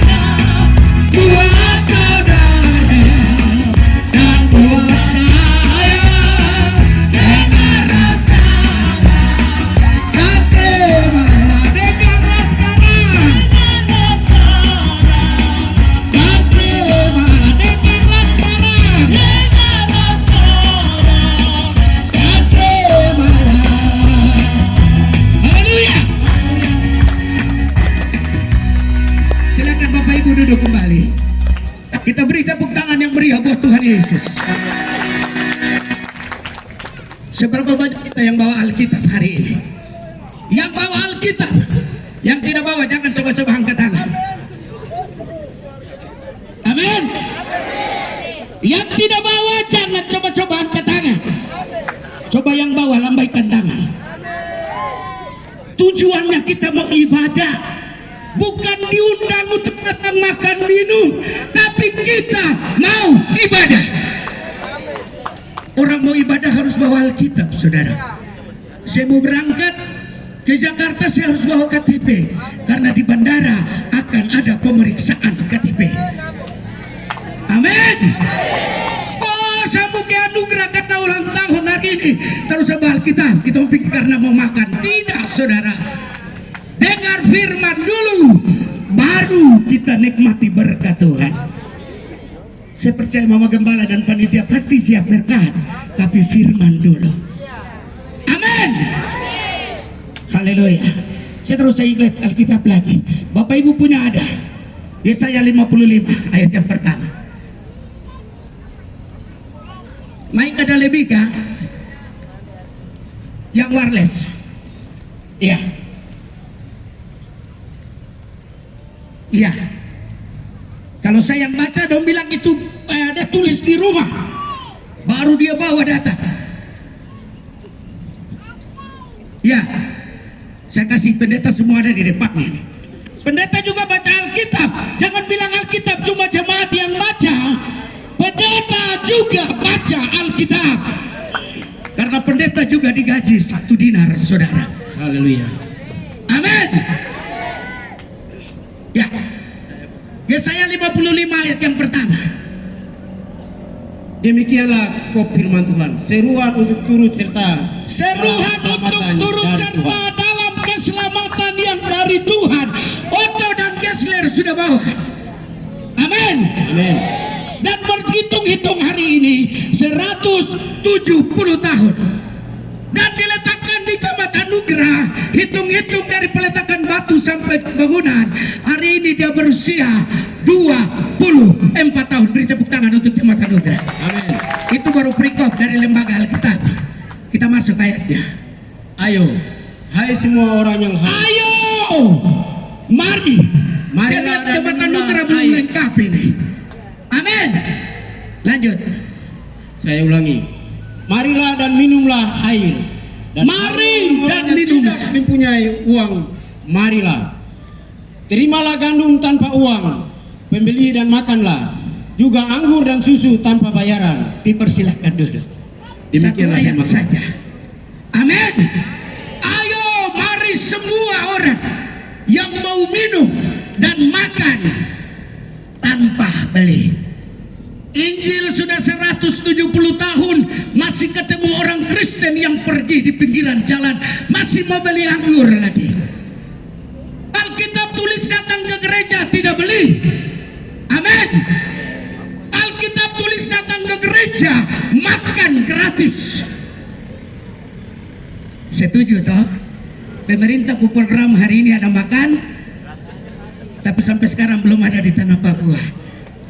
buat saudara dan buat saya. Dengarlah sekarang dan terima. Dengarlah sekarang dan terima. Dengarlah sekarang dan terima. Haleluya. Silakan Bapak Ibu duduk kembali. Kita beri tepuk tangan yang meriah buat Tuhan Yesus. Seberapa banyak kita yang bawa Alkitab hari ini? Yang bawa Alkitab, yang tidak bawa jangan coba-coba angkat tangan. Amin. Yang tidak bawa jangan coba-coba angkat tangan. Coba yang bawa lambaikan tangan. Tujuannya kita mau ibadah, bukan diundang untuk datang makan minum, tapi kita mau ibadah. Orang mau ibadah harus bawa Alkitab, saudara. Saya mau berangkat ke Jakarta, saya harus bawa KTP, karena di bandara akan ada pemeriksaan KTP. Amin. Oh, sambung ke anugerah kata ulang tahun hari ini. Terus bawa Alkitab, kita mau pikir karena mau makan. Tidak, saudara. Dengar firman dulu, baru kita nikmati berkat Tuhan. Saya percaya Mama Gembala dan panitia pasti siap berkat, tapi firman dulu. Amin. Haleluya. Saya ingat Alkitab lagi. Bapak Ibu punya ada Yesaya 55 ayat yang pertama. Main ada lebih kah? Yang wireless. Iya. Iya. Kalau saya yang baca, dong bilang itu ada tulis di rumah, baru dia bawa datang. Ya, saya kasih pendeta semua ada di depannya. Pendeta juga baca Alkitab. Jangan bilang Alkitab cuma jemaat yang baca. Pendeta juga baca Alkitab. Karena pendeta juga digaji 1 dinar, saudara. Haleluya. Amin. Ya. Yesaya 55 ayat yang pertama. Demikianlah kop firman Tuhan. Seruan untuk turut serta. Seruan untuk turut serta dalam keselamatan yang dari Tuhan. Otto dan Gessler sudah bawa. Amin. Amin. Dan berhitung-hitung hari ini 170 tahun. Dan diletakkan di Jemaat Anugerah. Hitung-hitung dari peletakan batu sampai bangunan. Hari ini dia berusia 24 tahun. Beri tepuk tangan untuk Jemaat Anugerah. Amin. Itu baru perikop dari lembaga Alkitab. Kita masuk ayatnya. Ayo, hai semua orang yang Ayo, mari. Saya lihat dan Jemaat minumlah Anugerah belum air. lengkap ini. Amin. Lanjut. Saya ulangi. Marilah dan minumlah air. Mari orang dan yang minumlah. tidak mempunyai uang, marilah. Terimalah gandum tanpa uang, pembeli dan makanlah. Juga anggur dan susu tanpa bayaran. Dipersilahkan duduk. Demikianlah Satu ayat firman Tuhan. saja. Amin. Ayo mari semua orang yang mau minum dan makan tanpa beli. Injil sudah 170 tahun masih ketemu orang Kristen yang pergi di pinggiran jalan masih mau beli anggur lagi. Alkitab tulis datang ke gereja tidak beli. Amin. Alkitab tulis datang ke gereja makan gratis. Setuju toh? Pemerintah program hari ini ada makan, tapi sampai sekarang belum ada di tanah Papua.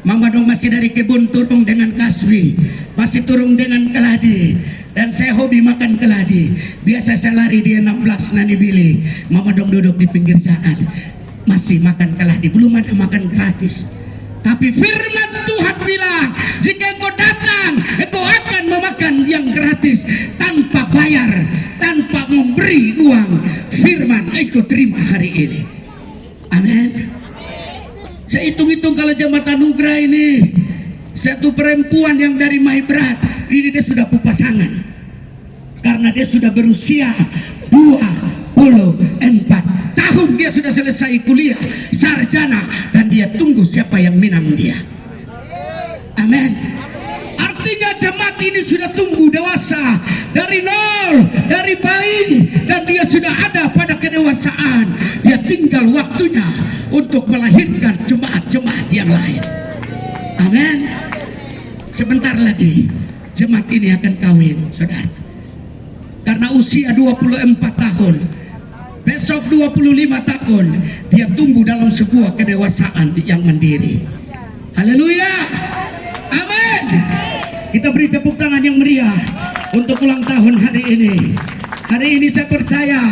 Mama dong masih dari kebun turun dengan kaswi, masih turun dengan keladi, dan saya hobi makan keladi. Biasa saya lari di 16 nani bili. Mama dong duduk di pinggir jalan, masih makan keladi, belum ada makan gratis. Tapi firman Tuhan bilang, jika engkau datang, engkau akan memakan yang gratis tanpa bayar, tanpa memberi uang. Firman engkau terima hari ini. Amin. Saya hitung-hitung kalau Jemaat Anugerah ini satu perempuan yang dari Maibrat, ini dia sudah pasangan. Karena dia sudah berusia 24 tahun, dia sudah selesai kuliah sarjana dan dia tunggu siapa yang minang dia. Amin. Artinya jemaat ini sudah tumbuh dewasa dari nol, dari bayi, dan dia sudah ada pada kedewasaan. Dia tinggal waktunya untuk melahirkan jemaat-jemaat yang lain. Amin. Sebentar lagi jemaat ini akan kawin, saudara. Karena usia 24 tahun, besok 25 tahun, dia tumbuh dalam sebuah kedewasaan yang mandiri. Haleluya. Amin. Kita beri tepuk tangan yang meriah untuk ulang tahun hari ini. Hari ini saya percaya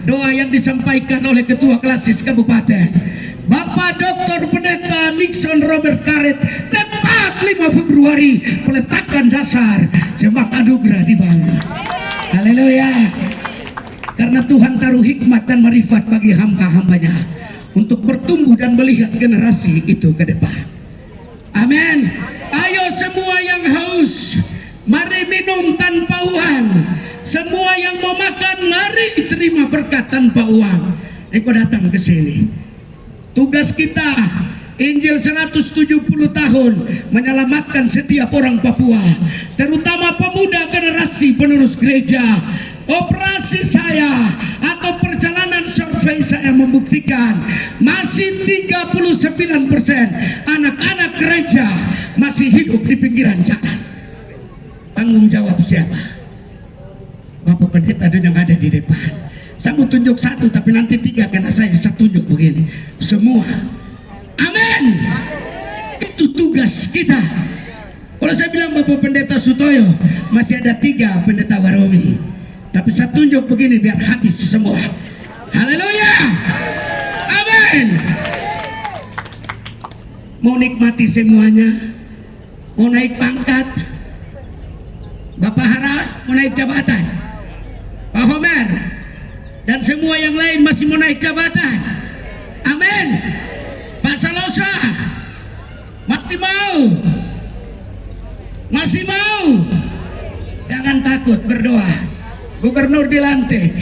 doa yang disampaikan oleh Ketua Klasis Kabupaten Bapak Dr. Pendeta Nixon Robert Karet, tepat 5 Februari peletakan dasar Jemaat Anugerah dibangun. Haleluya. Karena Tuhan taruh hikmat dan marifat bagi hamba-hambanya untuk bertumbuh dan melihat generasi itu ke depan. Amin. Ayo semua yang haus, mari minum tanpa uang. Semua yang mau makan, mari terima berkat tanpa uang. Engkau datang ke sini. Tugas kita, Injil 170 tahun menyelamatkan setiap orang Papua, terutama pemuda generasi penerus gereja. Operasi saya atau perjalanan survei saya membuktikan masih 39% anak-anak gereja masih hidup di pinggiran jalan. Tanggung jawab siapa? Bapak Pendeta yang ada di depan. Saya mau tunjuk satu tapi nanti 3 karena saya bisa tunjuk begini. Semua. Amin. Itu tugas kita. Kalau saya bilang Bapak Pendeta Sutoyo, masih ada 3 Pendeta Waromi. Tapi saya tunjuk begini biar habis semua. Haleluya. Amin. mau nikmati semuanya, mau naik pangkat, Bapak Hara mau naik jabatan, Pak Homer dan semua yang lain masih mau naik jabatan. Amin. Pak Salosa masih mau? Masih mau? Jangan takut, berdoa. Gubernur dilantik,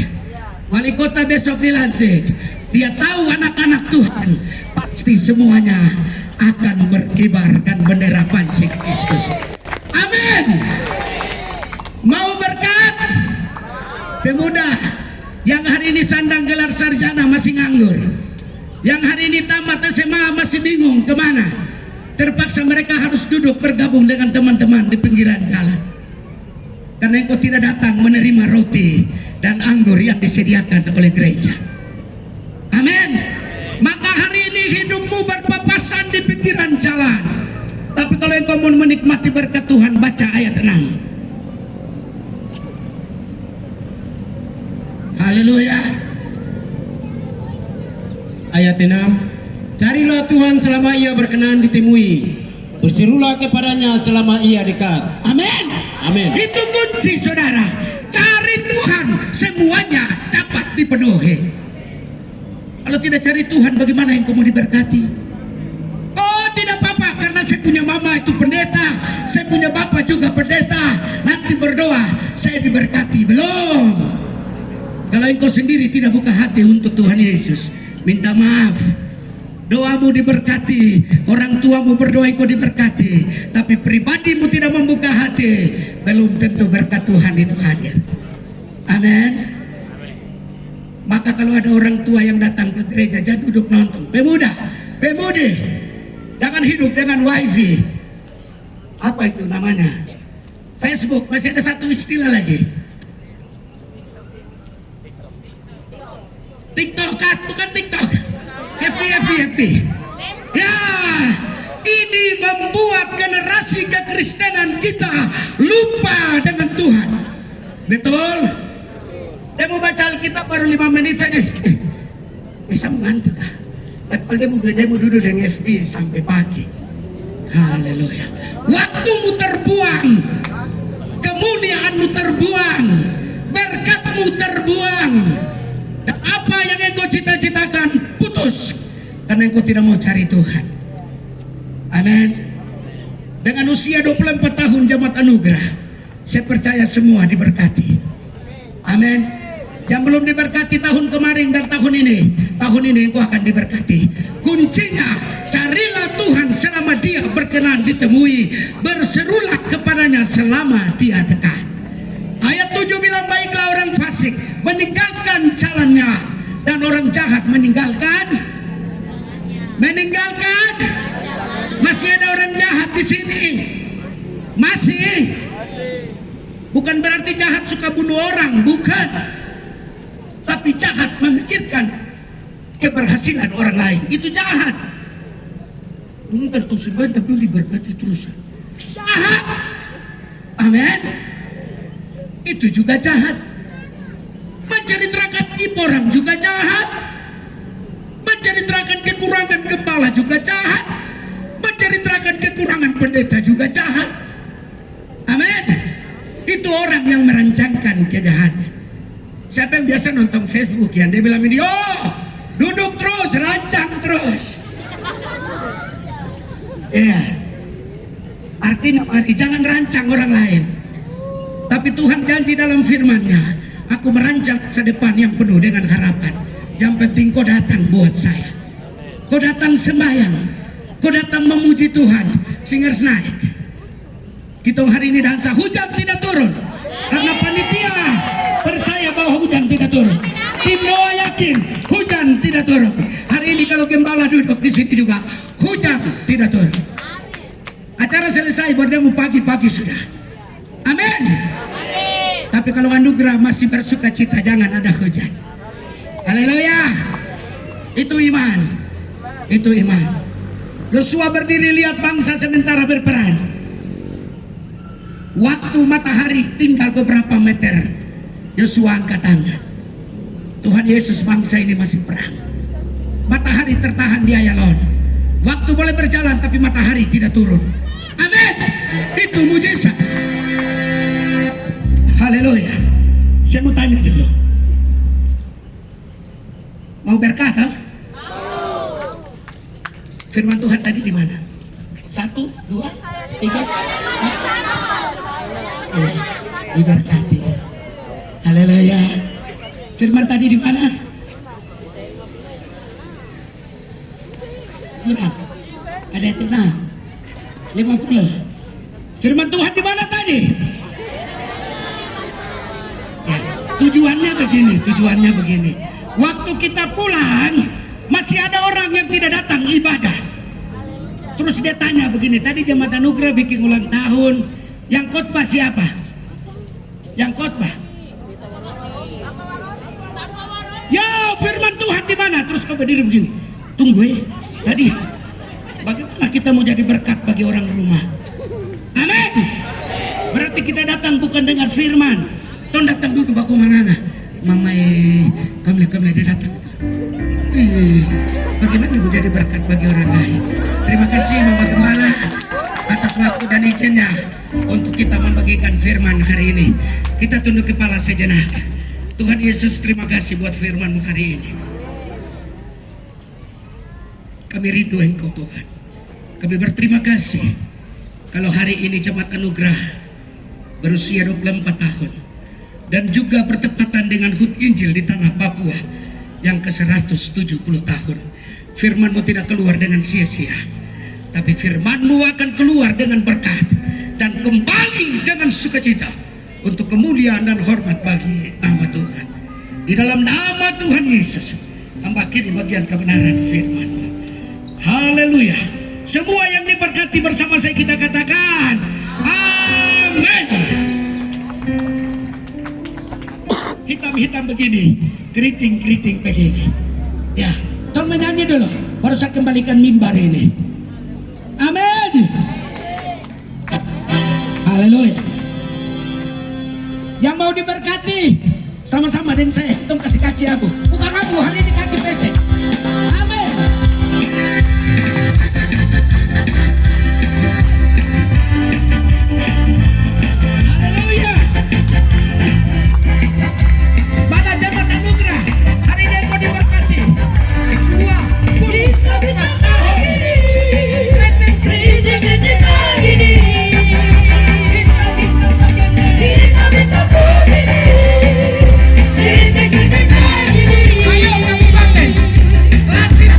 wali kota besok dilantik. Dia tahu anak-anak Tuhan pasti semuanya akan berkibarkan bendera panci Kristus. Amin. Mau berkat? Pemuda yang hari ini sandang gelar sarjana masih nganggur, yang hari ini tamat SMA masih bingung kemana, terpaksa mereka harus duduk bergabung dengan teman-teman di pinggiran jalan karena engkau tidak datang menerima roti dan anggur yang disediakan oleh gereja. Amin. Maka hari ini hidupmu berpapasan di pinggiran jalan, tapi kalau engkau mau menikmati berkat Tuhan, baca ayat 6. Haleluya. Ayat 6. Carilah Tuhan selama ia berkenan ditemui, berserulah kepadanya selama ia dekat. Amin. Amin. Itu kunci, saudara. Cari Tuhan, semuanya dapat dipenuhi. Kalau tidak cari Tuhan, bagaimana engkau mau diberkati? Oh, tidak apa-apa, karena saya punya mama itu pendeta, saya punya bapak juga pendeta. Nanti berdoa, saya diberkati. Belum. Kalau engkau sendiri tidak buka hati untuk Tuhan Yesus, minta maaf. Doamu diberkati, orang tuamu berdoa engkau diberkati, tapi pribadimu tidak membuka hati, belum tentu berkat Tuhan itu hadir. Amin. Maka kalau ada orang tua yang datang ke gereja, jangan duduk nonton. Pemuda, pemudi, jangan hidup dengan wifi. Apa itu namanya? Facebook, masih ada satu istilah lagi. TikTok, bukan TikTok. FB. Ya, ini membuat generasi kekristenan kita lupa dengan Tuhan. Betul? Dia mau baca Alkitab baru 5 menit saja. Bisa mengantuk. Tapi kalau dia mau duduk dengan FB sampai pagi. Haleluya. Waktumu terbuang, kemuliaanmu terbuang, berkatmu terbuang. Dan apa yang engkau cita-citakan putus karena engkau tidak mau cari Tuhan. Amin. Dengan usia 24 tahun jemaat anugerah, saya percaya semua diberkati. Amin. Yang belum diberkati tahun kemarin dan tahun ini engkau akan diberkati. Kuncinya, carilah Tuhan selama dia berkenan ditemui, berserulah kepadanya selama dia dekat. Ayat 7 bilang, baiklah orang fasik meninggalkan jalannya, dan orang jahat meninggalkan. Masih ada orang jahat di sini? Masih. Bukan berarti jahat suka bunuh orang, bukan. Tapi jahat memikirkan keberhasilan orang lain, itu jahat. Enggak tuh sebentar dulu diberkati terus. Jahat. Amin. Itu juga jahat. Menceritakan ibu orang juga jahat. Menceritakan kekurangan gembala juga jahat. Menceritakan kekurangan pendeta juga jahat. Amin. Itu orang yang merancangkan kejahatan. Siapa yang biasa nonton Facebook yang dia bilang ini, oh duduk terus, rancang terus. Iya. Artinya mari jangan rancang orang lain. Tapi Tuhan janji dalam firman-Nya, aku merancang masa depan yang penuh dengan harapan. Yang penting kau datang buat saya. Kau datang sembahyang. Kau datang memuji Tuhan. Singers naik. Kita hari ini dansa, hujan tidak turun. Karena panitia percaya bahwa hujan tidak turun. Tim doa yakin hujan tidak turun. Hari ini kalau gembala duduk di sini juga, hujan tidak turun. Acara selesai, berdemo pagi-pagi sudah. Amin. Tapi kalau anugerah masih bersuka cita, jangan ada hujan. Haleluya. Itu iman. Itu iman. Yosua berdiri lihat bangsa sementara berperang. Waktu matahari tinggal beberapa meter, Yosua angkat tangan. Tuhan Yesus, bangsa ini masih perang. Matahari tertahan di Ayalon. Waktu boleh berjalan tapi matahari tidak turun. Amin. Itu mujizat. Haleluya. Saya mau tanya dulu. Mau berkata? Firman Tuhan tadi di mana? 1, 2, 3. Diberkati. Haleluya. Firman tadi di mana? Kurang. Ada itu nah. 50. Firman Tuhan di mana tadi? Ya, tujuannya begini. Waktu kita pulang, masih ada orang yang tidak datang ibadah. Terus dia tanya begini, tadi Jemaat Anugerah bikin ulang tahun, yang khotbah siapa? Yang khotbah? Ya, firman Tuhan di mana? Terus kau berdiri begini. Tunggu tadi bagaimana kita mau jadi berkat bagi orang rumah? Amin. Berarti kita datang bukan dengar firman. Ton datang dulu baku manganga. Mamai, kami dia datang. Bagaimana mau jadi berkat bagi orang lain? Terima kasih Mama Gembala atas waktu dan izinnya untuk kita membagikan firman hari ini. Kita tunduk kepala sejenak. Tuhan Yesus, terima kasih buat firman-Mu hari ini. Kami rindu Engkau Tuhan. Kami berterima kasih kalau hari ini Jemaat Anugerah berusia 24 tahun dan juga bertepatan dengan HUT Injil di tanah Papua yang ke-170 tahun. Firman-Mu tidak keluar dengan sia-sia, tapi firman-Mu akan keluar dengan berkat dan kembali dengan sukacita untuk kemuliaan dan hormat bagi nama Tuhan. Di dalam nama Tuhan Yesus, hamba kini bagian kebenaran firman-Mu. Haleluya. Semua yang diberkati bersama saya kita katakan amin. Hitam-hitam begini, keriting-keriting begini. Ya, tolong menyanyi dulu, baru saya kembalikan mimbar ini. Amin. Haleluya. Yang mau diberkati sama-sama dengan saya, tolong kasih kaki aku. Bukan aku, hari ini kaki pesek. Amin. Haleluya. Pada Jemaat Anugerah hari ini engkau diberkati. 25 tahun. Ayo kabupaten, Lasir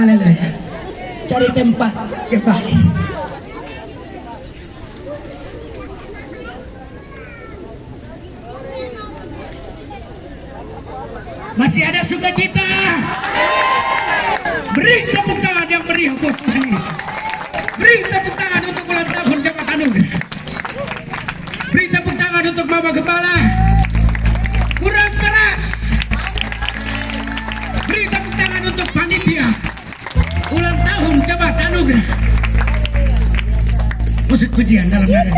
Haleluya. Cari tempat kembali. Masih ada sukacita. Beri tepuk tangan yang meriah buat Tuhan Yesus. Beri tepuk tangan untuk ulang tahun Jemaat Anugerah. Beri tepuk tangan untuk Bapak Gembala. Kurang keras. Beri tepuk tangan untuk panitia ulang tahun Jemaat Anugerah. Musik pujian dalam nada.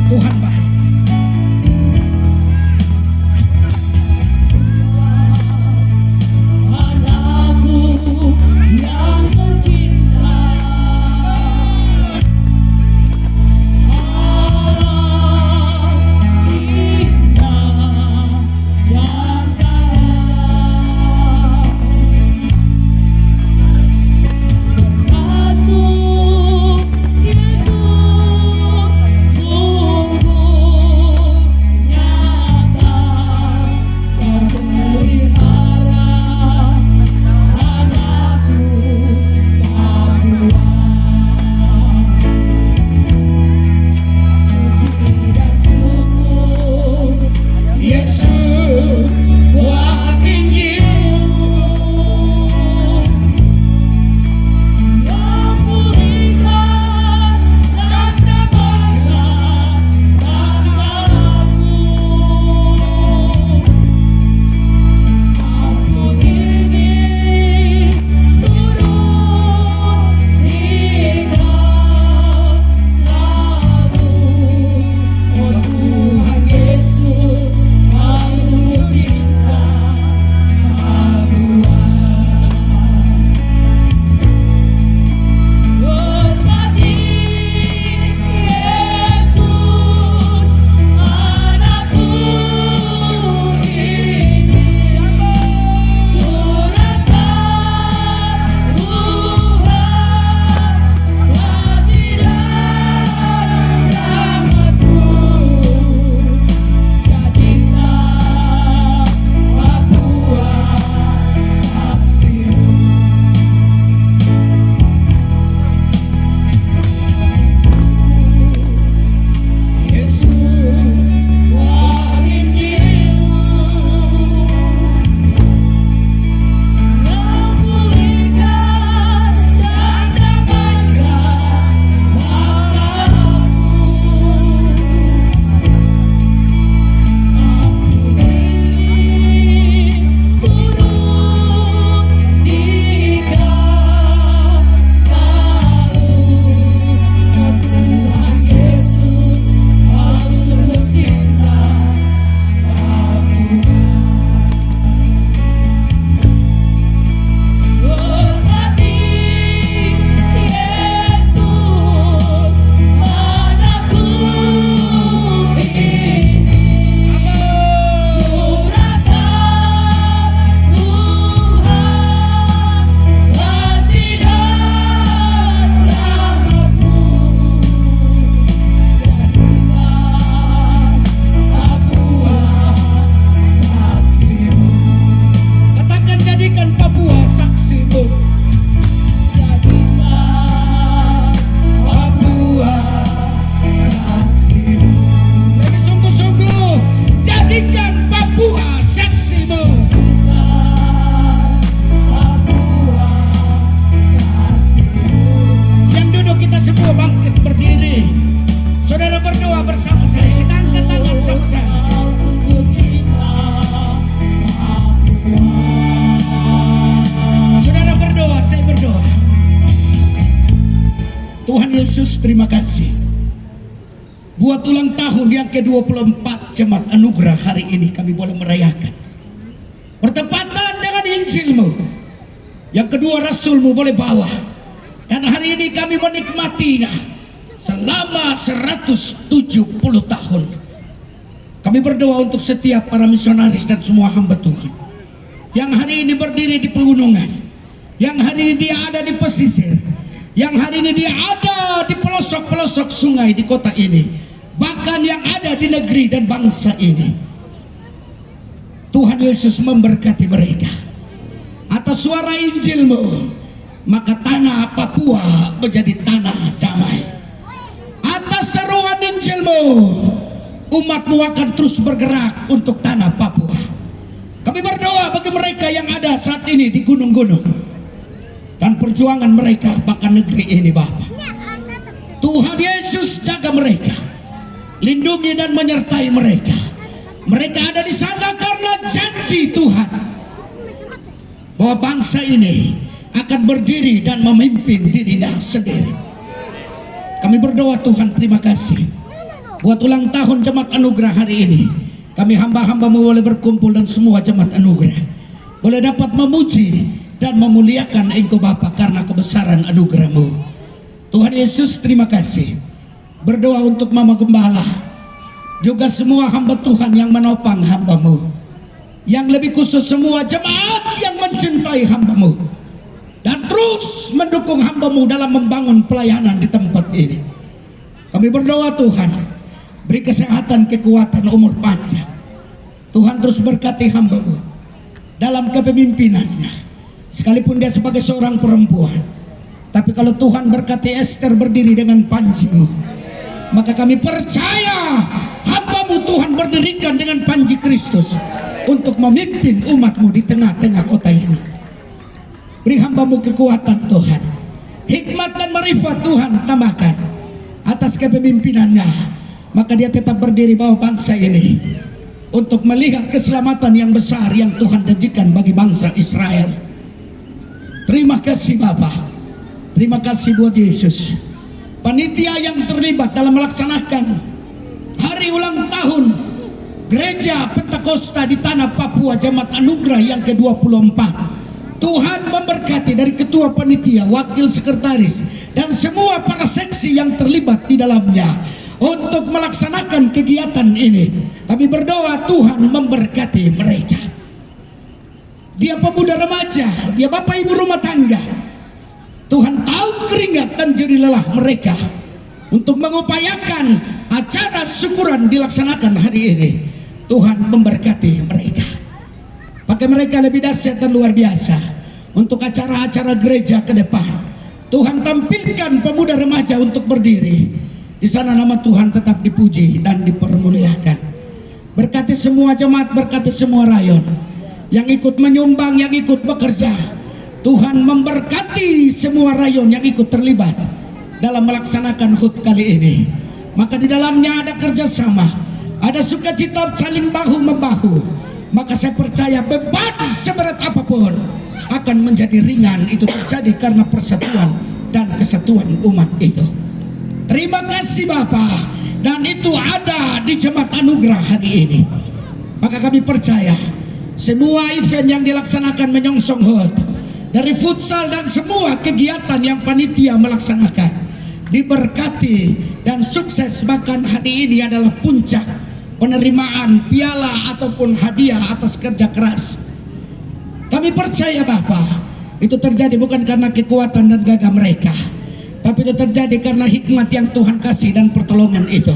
Tuhan baik. Yesus, terima kasih buat ulang tahun yang ke-24 Jemaat Anugerah. Hari ini kami boleh merayakan bertepatan dengan Injilmu, yang kedua Rasulmu boleh bawa. Dan hari ini kami menikmatinya selama 170 tahun. Kami berdoa untuk setiap para misionaris dan semua hamba Tuhan yang hari ini berdiri di pegunungan, yang hari ini dia ada di pesisir, yang hari ini dia ada di pelosok-pelosok sungai di kota ini, bahkan yang ada di negeri dan bangsa ini. Tuhan Yesus memberkati mereka. Atas suara Injilmu, maka tanah Papua menjadi tanah damai. Atas seruan Injilmu, umatmu akan terus bergerak untuk tanah Papua. Kami berdoa bagi mereka yang ada saat ini di gunung-gunung dan perjuangan mereka bahkan negeri ini, Bapa. Tuhan Yesus jaga mereka, lindungi dan menyertai mereka. Mereka ada di sana karena janji Tuhan bahwa bangsa ini akan berdiri dan memimpin dirinya sendiri. Kami berdoa Tuhan, terima kasih buat ulang tahun Jemaat Anugerah hari ini. Kami hamba-hambamu boleh berkumpul dan semua Jemaat Anugerah boleh dapat memuji dan memuliakan Engkau Bapa karena kebesaran anugerah-Mu. Tuhan Yesus, terima kasih. Berdoa untuk Mama Gembala, juga semua hamba Tuhan yang menopang hamba-Mu, yang lebih khusus semua jemaat yang mencintai hamba-Mu dan terus mendukung hamba-Mu dalam membangun pelayanan di tempat ini. Kami berdoa Tuhan, beri kesehatan, kekuatan, umur panjang. Tuhan terus berkati hamba-Mu dalam kepemimpinannya, sekalipun dia sebagai seorang perempuan. Tapi kalau Tuhan berkati Esther berdiri dengan panji-Mu, maka kami percaya hamba-Mu Tuhan berdirikan dengan panji Kristus untuk memimpin umat-Mu di tengah-tengah kota ini. Beri hamba-Mu kekuatan Tuhan, hikmat dan marifat Tuhan tambahkan atas kepemimpinannya, maka dia tetap berdiri bawah bangsa ini untuk melihat keselamatan yang besar yang Tuhan janjikan bagi bangsa Israel. Terima kasih Bapa, terima kasih buat Yesus. Panitia yang terlibat dalam melaksanakan hari ulang tahun Gereja Pentakosta di tanah Papua Jemaat Anugerah yang ke-24. Tuhan memberkati dari ketua panitia, wakil sekretaris, dan semua para seksi yang terlibat di dalamnya untuk melaksanakan kegiatan ini. Kami berdoa Tuhan memberkati mereka. Dia pemuda remaja, dia bapak ibu rumah tangga. Tuhan tahu keringat dan jerih lelah mereka untuk mengupayakan acara syukuran dilaksanakan hari ini. Tuhan memberkati mereka. Pakai mereka lebih dahsyat dan luar biasa untuk acara-acara gereja ke depan. Tuhan tampilkan pemuda remaja untuk berdiri. Di sana nama Tuhan tetap dipuji dan dipermuliakan. Berkati semua jemaat, berkati semua rayon yang ikut menyumbang, yang ikut bekerja. Tuhan memberkati semua rayon yang ikut terlibat dalam melaksanakan HUT kali ini. Maka di dalamnya ada kerjasama, ada sukacita saling bahu-membahu. Maka saya percaya beban seberat apapun akan menjadi ringan. Itu terjadi karena persatuan dan kesatuan umat itu. Terima kasih Bapak. Dan itu ada di Jemaat Anugerah hari ini. Maka kami percaya semua event yang dilaksanakan menyongsong HUT, dari futsal dan semua kegiatan yang panitia melaksanakan, diberkati dan sukses. Bahkan hari ini adalah puncak penerimaan piala ataupun hadiah atas kerja keras. Kami percaya Bapak, itu terjadi bukan karena kekuatan dan gagah mereka, tapi itu terjadi karena hikmat yang Tuhan kasih dan pertolongan itu.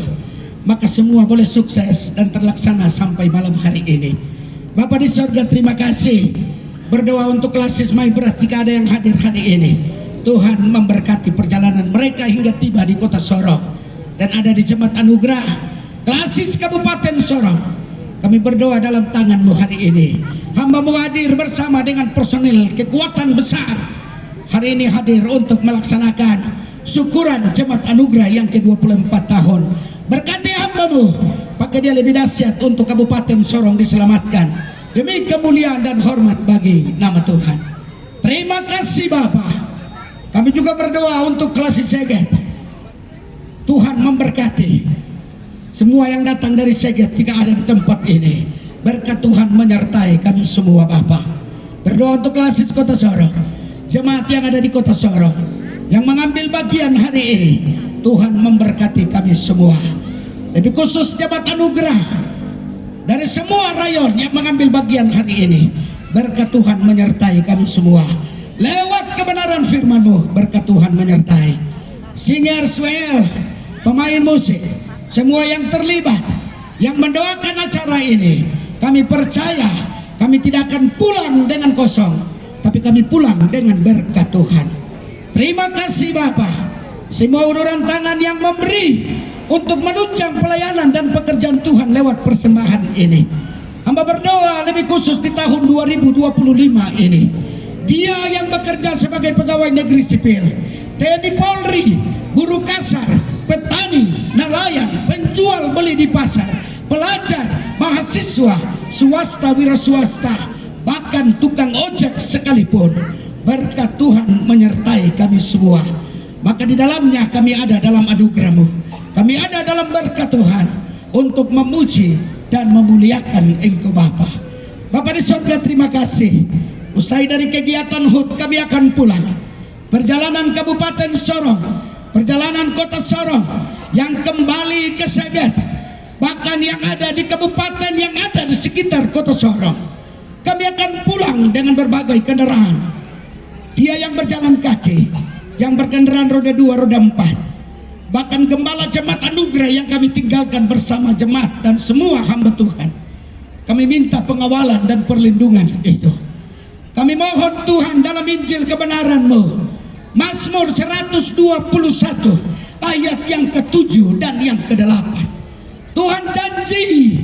Maka semua boleh sukses dan terlaksana sampai malam hari ini. Bapak di surga, terima kasih. Berdoa untuk klasis Maibrat jika ada yang hadir hari ini. Tuhan memberkati perjalanan mereka hingga tiba di kota Sorong dan ada di Jemaat Anugerah Klasis Kabupaten Sorong. Kami berdoa dalam tangan-Mu hari ini. Hamba-Mu hadir bersama dengan personil kekuatan besar. Hari ini hadir untuk melaksanakan syukuran Jemaat Anugerah yang ke-24 tahun. Berkati hamba-Mu, pakai dia lebih dahsyat untuk Kabupaten Sorong diselamatkan. Demi kemuliaan dan hormat bagi nama Tuhan. Terima kasih Bapak. Kami juga berdoa untuk Klasis Seget. Tuhan memberkati semua yang datang dari Seget jika ada di tempat ini. Berkat Tuhan menyertai kami semua Bapak. Berdoa untuk klasis Kota Sorong, jemaat yang ada di Kota Sorong, yang mengambil bagian hari ini. Tuhan memberkati kami semua. Lebih khusus jemaat anugerah dari semua rayon yang mengambil bagian hari ini. Berkat Tuhan menyertai kami semua. Lewat kebenaran firman-Mu, berkat Tuhan menyertai singer swell, pemain musik, semua yang terlibat, yang mendoakan acara ini. Kami percaya kami tidak akan pulang dengan kosong, tapi kami pulang dengan berkat Tuhan. Terima kasih Bapa, semua uluran tangan yang memberi untuk menunjang pelayanan dan pekerjaan Tuhan lewat persembahan ini. Hamba berdoa lebih khusus di tahun 2025 ini, dia yang bekerja sebagai pegawai negeri sipil, TNI Polri, buruh kasar, petani, nelayan, penjual beli di pasar, pelajar, mahasiswa, swasta, wira swasta, bahkan tukang ojek sekalipun, berkat Tuhan menyertai kami semua. Maka di dalamnya kami ada dalam anugerah-Mu, kami ada dalam berkat Tuhan untuk memuji dan memuliakan Engkau Bapa. Bapa di surga, terima kasih. Usai dari kegiatan HUT kami akan pulang. Perjalanan Kabupaten Sorong, perjalanan Kota Sorong yang kembali ke Seget, bahkan yang ada di kabupaten yang ada di sekitar Kota Sorong, kami akan pulang dengan berbagai kendaraan. Dia yang berjalan kaki, yang berkendaraan roda 2, roda 4, bahkan gembala jemaat anugerah yang kami tinggalkan bersama jemaat dan semua hamba Tuhan. Kami minta pengawalan dan perlindungan itu. Kami mohon Tuhan dalam Injil kebenaran-Mu, Mazmur 121 ayat yang ke-7 dan yang ke-8. Tuhan janji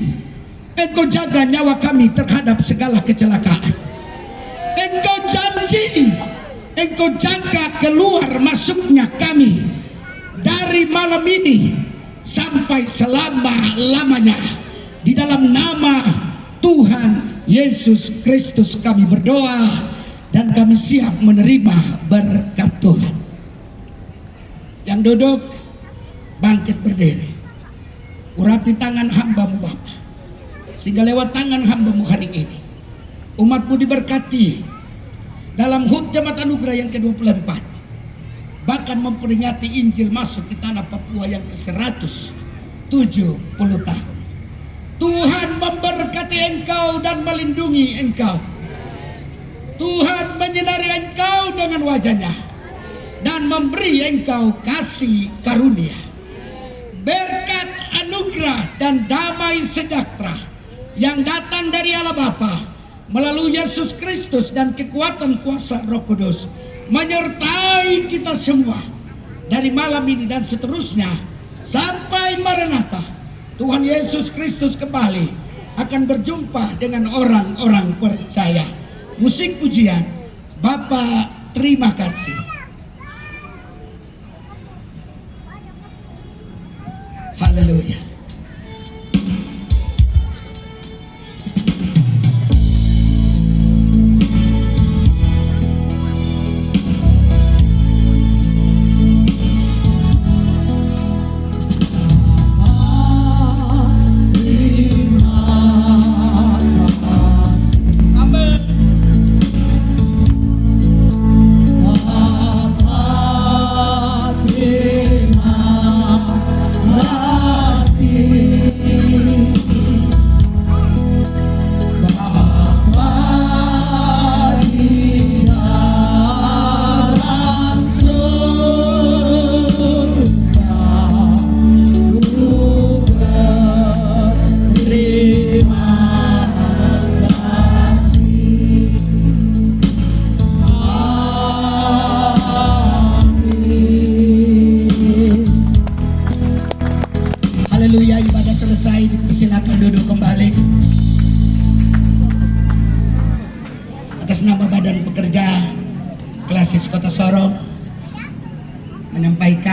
Engkau jaga nyawa kami terhadap segala kecelakaan. Engkau janji Engkau jaga keluar masuknya kami dari malam ini sampai selama-lamanya. Di dalam nama Tuhan Yesus Kristus kami berdoa dan kami siap menerima berkat Tuhan. Yang duduk bangkit berdiri, urapi tangan hamba-Mu Bapa, sehingga lewat tangan hamba-Mu hari ini umat-Mu diberkati dalam HUT Jemaat Anugerah yang ke-24, bahkan memperingati Injil masuk di tanah Papua yang ke-170 tahun. Tuhan memberkati engkau dan melindungi engkau. Tuhan menyinari engkau dengan wajah-Nya dan memberi engkau kasih karunia, berkat, anugerah dan damai sejahtera yang datang dari Allah Bapa melalui Yesus Kristus dan kekuatan kuasa Roh Kudus menyertai kita semua dari malam ini dan seterusnya sampai Maranatha. Tuhan Yesus Kristus kembali akan berjumpa dengan orang-orang percaya. Musik pujian, Bapa terima kasih. Haleluya. Haleluya, ibadah selesai, silakan duduk kembali. Atas nama Badan Pekerja Klasis Kota Sorong menyampaikan